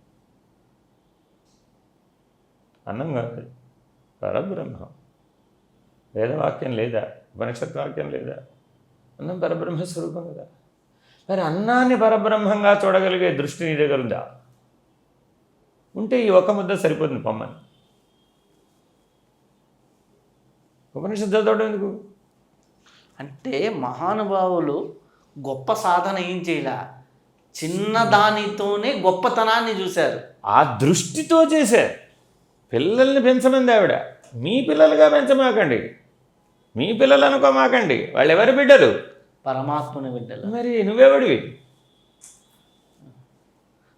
S2: అన్నం కాదు, పరబ్రహ్మ. వేదవాక్యం లేదా, ఉపనిషత్ వాక్యం లేదా? అన్నం పరబ్రహ్మ స్వరూపం కదా. మరి అన్నాన్ని పరబ్రహ్మంగా చూడగలిగే దృష్టి నీ దగ్గర ఉందా? ఉంటే ఈ ఒక్క ముద్ద సరిపోతుంది పొమ్మని. ఉపనిషత్తు చదవడం ఎందుకు?
S1: అంటే మహానుభావులు గొప్ప సాధన ఏం చేయలే, చిన్నదానితోనే గొప్పతనాన్ని చూశారు.
S2: ఆ దృష్టితో చేశారు. పిల్లల్ని పెంచమంది ఆవిడ. మీ పిల్లలుగా పెంచమాకండి, మీ పిల్లలు అనుకోమాకండి, వాళ్ళు ఎవరి బిడ్డలు?
S1: పరమాత్మని బిడ్డలు.
S2: మరి నువ్వెవడివి?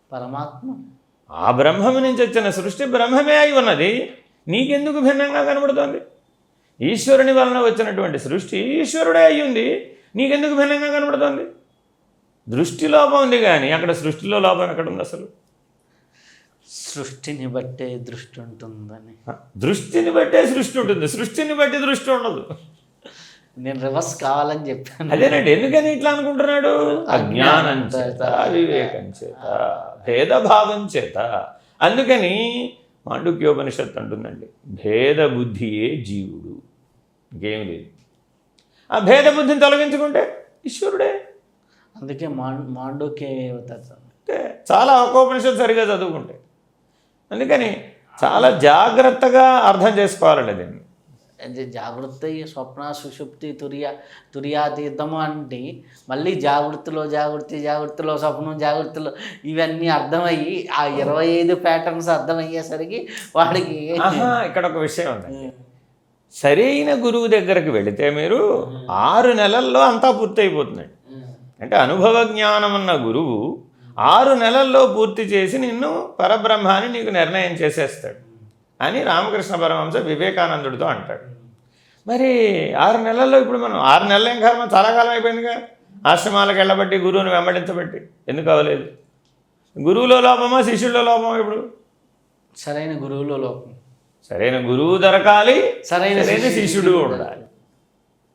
S1: పరమాత్మ
S2: ఆ బ్రహ్మము నుంచి వచ్చిన సృష్టి బ్రహ్మమే అయి ఉన్నది, నీకెందుకు భిన్నంగా కనబడుతోంది? ఈశ్వరుని వలన వచ్చినటువంటి సృష్టి ఈశ్వరుడే అయ్యింది, నీకెందుకు భిన్నంగా కనబడుతోంది? దృష్టి లోపం ఉంది, కానీ అక్కడ సృష్టిలో లోపం ఎక్కడుంది అసలు?
S1: సృష్టిని బట్టే దృష్టి ఉంటుందని.
S2: దృష్టిని బట్టే సృష్టి ఉంటుంది, సృష్టిని బట్టి దృష్టి ఉండదు.
S1: నేను రివర్స్ కావాలని చెప్పాను.
S2: అదేనండి, ఎందుకని ఇట్లా అనుకుంటున్నాడు? అజ్ఞానం చేత, అవివేకం చేత, భేదభావం చేత. అందుకని మాండుక్యోపనిషత్తు అంటుందండి, భేద బుద్ధియే జీవుడు, ఇంకేమి లేదు. ఆ భేద బుద్ధిని తొలగించుకుంటే ఈశ్వరుడే.
S1: అందుకే మాండూక్య అవుతారు.
S2: అంటే చాలా ఒక్కోపనిషత్తు సరిగా చదువుకుంటే. అందుకని చాలా జాగ్రత్తగా అర్థం చేసుకోవాలండి దీన్ని.
S1: అది జాగృతి స్వప్న సుషుప్తి తుర్యాతీతము అంటే మళ్ళీ జాగృతిలో స్వప్నం జాగృతిలో ఇవన్నీ అర్థమయ్యి ఆ 25 ప్యాటర్న్స్ అర్థమయ్యేసరికి వాడికి
S2: ఇక్కడ ఒక విషయం ఉంది. సరైన గురువు దగ్గరికి వెళితే మీరు 6 నెలల్లో అంతా పూర్తయిపోతుందండి. అంటే అనుభవ జ్ఞానం ఉన్న గురువు 6 నెలల్లో పూర్తి చేసి నిన్ను పరబ్రహ్మాన్ని నీకు నిర్ణయం చేసేస్తాడు అని రామకృష్ణ పరమహంస వివేకానందుడితో అంటాడు. మరి 6 నెలల్లో ఇప్పుడు మనం 6 నెలలు ఏం కాలం, చాలా కాలం అయిపోయిందిగా. ఆశ్రమాలకు వెళ్ళబట్టి గురువుని వెంబడించబట్టి ఎందుకు అవ్వలేదు? గురువులో లోపమా శిష్యుల్లో లోపమా? ఇప్పుడు
S1: సరైన గురువులో లోపం.
S2: సరైన గురువు దొరకాలి, సరైన శిష్యుడు ఉండాలి.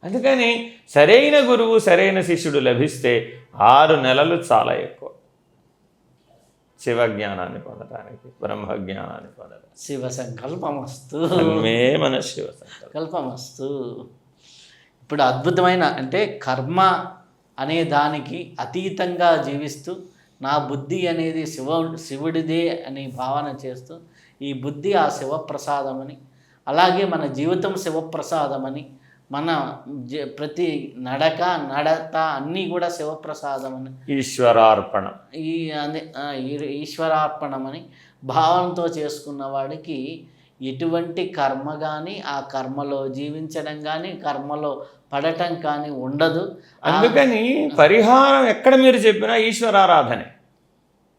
S2: అందుకని సరైన గురువు సరైన శిష్యుడు లభిస్తే 6 నెలలు చాలా ఎక్కువ శివజ్ఞానాన్ని పొందడానికి, బ్రహ్మజ్ఞానాన్ని పొందడానికి.
S1: శివ సంకల్పమస్తు.
S2: మన శివ
S1: సంకల్పమస్తు. ఇప్పుడు అద్భుతమైన అంటే కర్మ అనే దానికి అతీతంగా జీవిస్తూ నా బుద్ధి అనేది శివుడిదే అని భావన చేస్తూ ఈ బుద్ధి ఆ శివప్రసాదమని, అలాగే మన జీవితం శివప్రసాదమని, మన ప్రతి నడత అన్నీ కూడా శివప్రసాదమని,
S2: ఈశ్వరార్పణం
S1: ఈశ్వరార్పణమని భావంతో చేసుకున్న వాడికి ఎటువంటి కర్మ కానీ ఆ కర్మలో జీవించడం కానీ కర్మలో పడటం కానీ ఉండదు.
S2: అందుకని పరిహారం ఎక్కడ మీరు చెప్పినా ఈశ్వరారాధనే.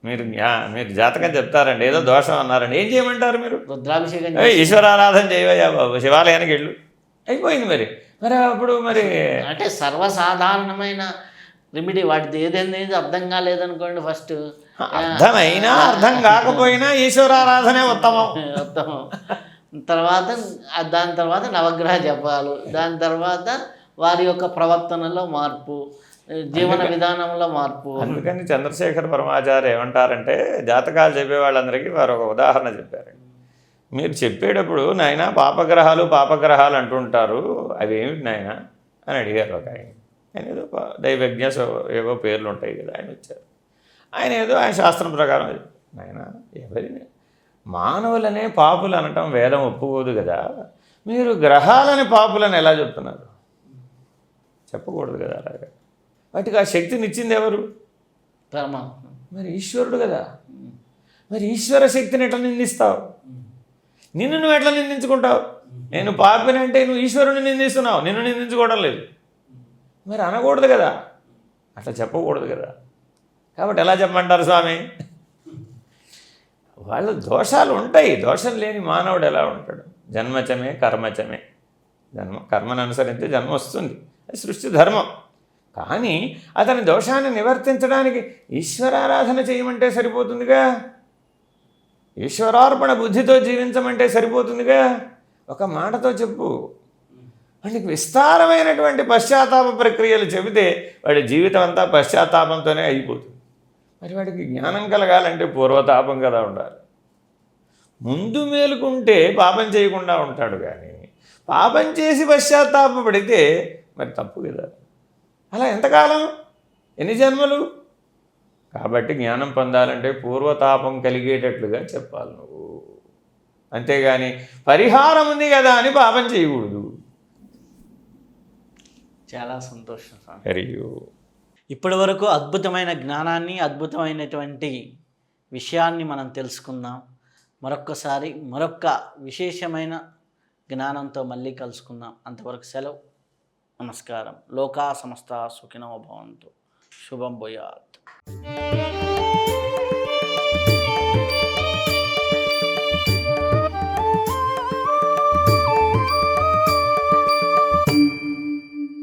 S2: మీరు జాతకం చెప్తారండి, ఏదో దోషం అన్నారండి, ఏం చేయమంటారు మీరు?
S1: రుద్రాభిషేకం
S2: ఈశ్వరారాధన చేయవయ్యా బాబు, శివాలయానికి వెళ్ళు, అయిపోయింది. మరి అప్పుడు మరి
S1: అంటే సర్వసాధారణమైన రెమెడీ వాటిది ఏదేంది అర్థం కాలేదనుకోండి, ఫస్ట్
S2: అర్థమైనా అర్థం కాకపోయినా ఈశ్వరారాధనే ఉత్తమం.
S1: దాని తర్వాత నవగ్రహ జపాలు, దాని తర్వాత వారి యొక్క ప్రవర్తనలో మార్పు, జీవన విధానంలో మార్పు.
S2: అందుకని చంద్రశేఖర పరమాచార్య ఏమంటారంటే జాతకాలు చెప్పే వాళ్ళందరికీ వారు ఒక ఉదాహరణ చెప్పారండి. మీరు చెప్పేటప్పుడు నాయన పాపగ్రహాలు అంటుంటారు, అవి ఏమిటి నాయన అని అడిగారు ఒక ఆయన. ఏదో దైవజ్ఞ ఏవో పేర్లు ఉంటాయి కదా, ఆయన వచ్చారు. ఆయన శాస్త్రం ప్రకారం నాయన ఎవరిని మానవులనే పాపులు అనటం వేదం ఒప్పుకోదు కదా, మీరు గ్రహాలని పాపులని ఎలా చెప్తున్నారు? చెప్పకూడదు కదా అలాగా. వాటికి ఆ శక్తిని ఇచ్చింది ఎవరు? మరి ఈశ్వరుడు కదా. మరి ఈశ్వర శక్తిని ఎట్లా నిందిస్తావు? నిన్ను నువ్వు ఎట్లా నిందించుకుంటావు? నేను పాపినంటే నువ్వు ఈశ్వరుని నిందిస్తున్నావు, నిన్ను నిందించుకోవడం లేదు. మరి అనకూడదు కదా, అట్లా చెప్పకూడదు కదా. కాబట్టి ఎలా చెప్పమంటారు స్వామి? వాళ్ళ దోషాలు ఉంటాయి, దోషం లేని మానవుడు ఎలా ఉంటాడు? జన్మచమే కర్మచమే. కర్మను అనుసరిస్తే జన్మ వస్తుంది, అది సృష్టి ధర్మం. కానీ అతని దోషాన్ని నివర్తించడానికి ఈశ్వరారాధన చేయమంటే సరిపోతుందిగా, ఈశ్వరార్పణ బుద్ధితో జీవించమంటే సరిపోతుందిగా. ఒక మాటతో చెప్పు. వాడికి విస్తారమైనటువంటి పశ్చాత్తాప ప్రక్రియలు చెబితే వాడి జీవితం అంతా పశ్చాత్తాపంతోనే అయిపోతుంది. మరి వాడికి జ్ఞానం కలగాలంటే పూర్వతాపం కదా ఉండాలి. ముందు మేలుకుంటే పాపం చేయకుండా ఉంటాడు, కానీ పాపం చేసి పశ్చాత్తాపడితే మరి తప్పు కదా. అలా ఎంతకాలం, ఎన్ని జన్మలు? కాబట్టి జ్ఞానం పొందాలంటే పూర్వతాపం కలిగేటట్లుగా చెప్పాలి నువ్వు. అంతేగాని పరిహారం ఉంది కదా అని పాపం చేయకూడదు.
S1: చాలా సంతోషం.
S2: హరియు.
S1: ఇప్పటి వరకు అద్భుతమైన జ్ఞానాన్ని, అద్భుతమైనటువంటి విషయాన్ని మనం తెలుసుకుందాం. మరొక్కసారి మరొక్క విశేషమైన జ్ఞానంతో మళ్ళీ కలుసుకుందాం. అంతవరకు సెలవు. నమస్కారం. లోకా సమస్త సుఖినో భవంతు. శుభం భూయాత్.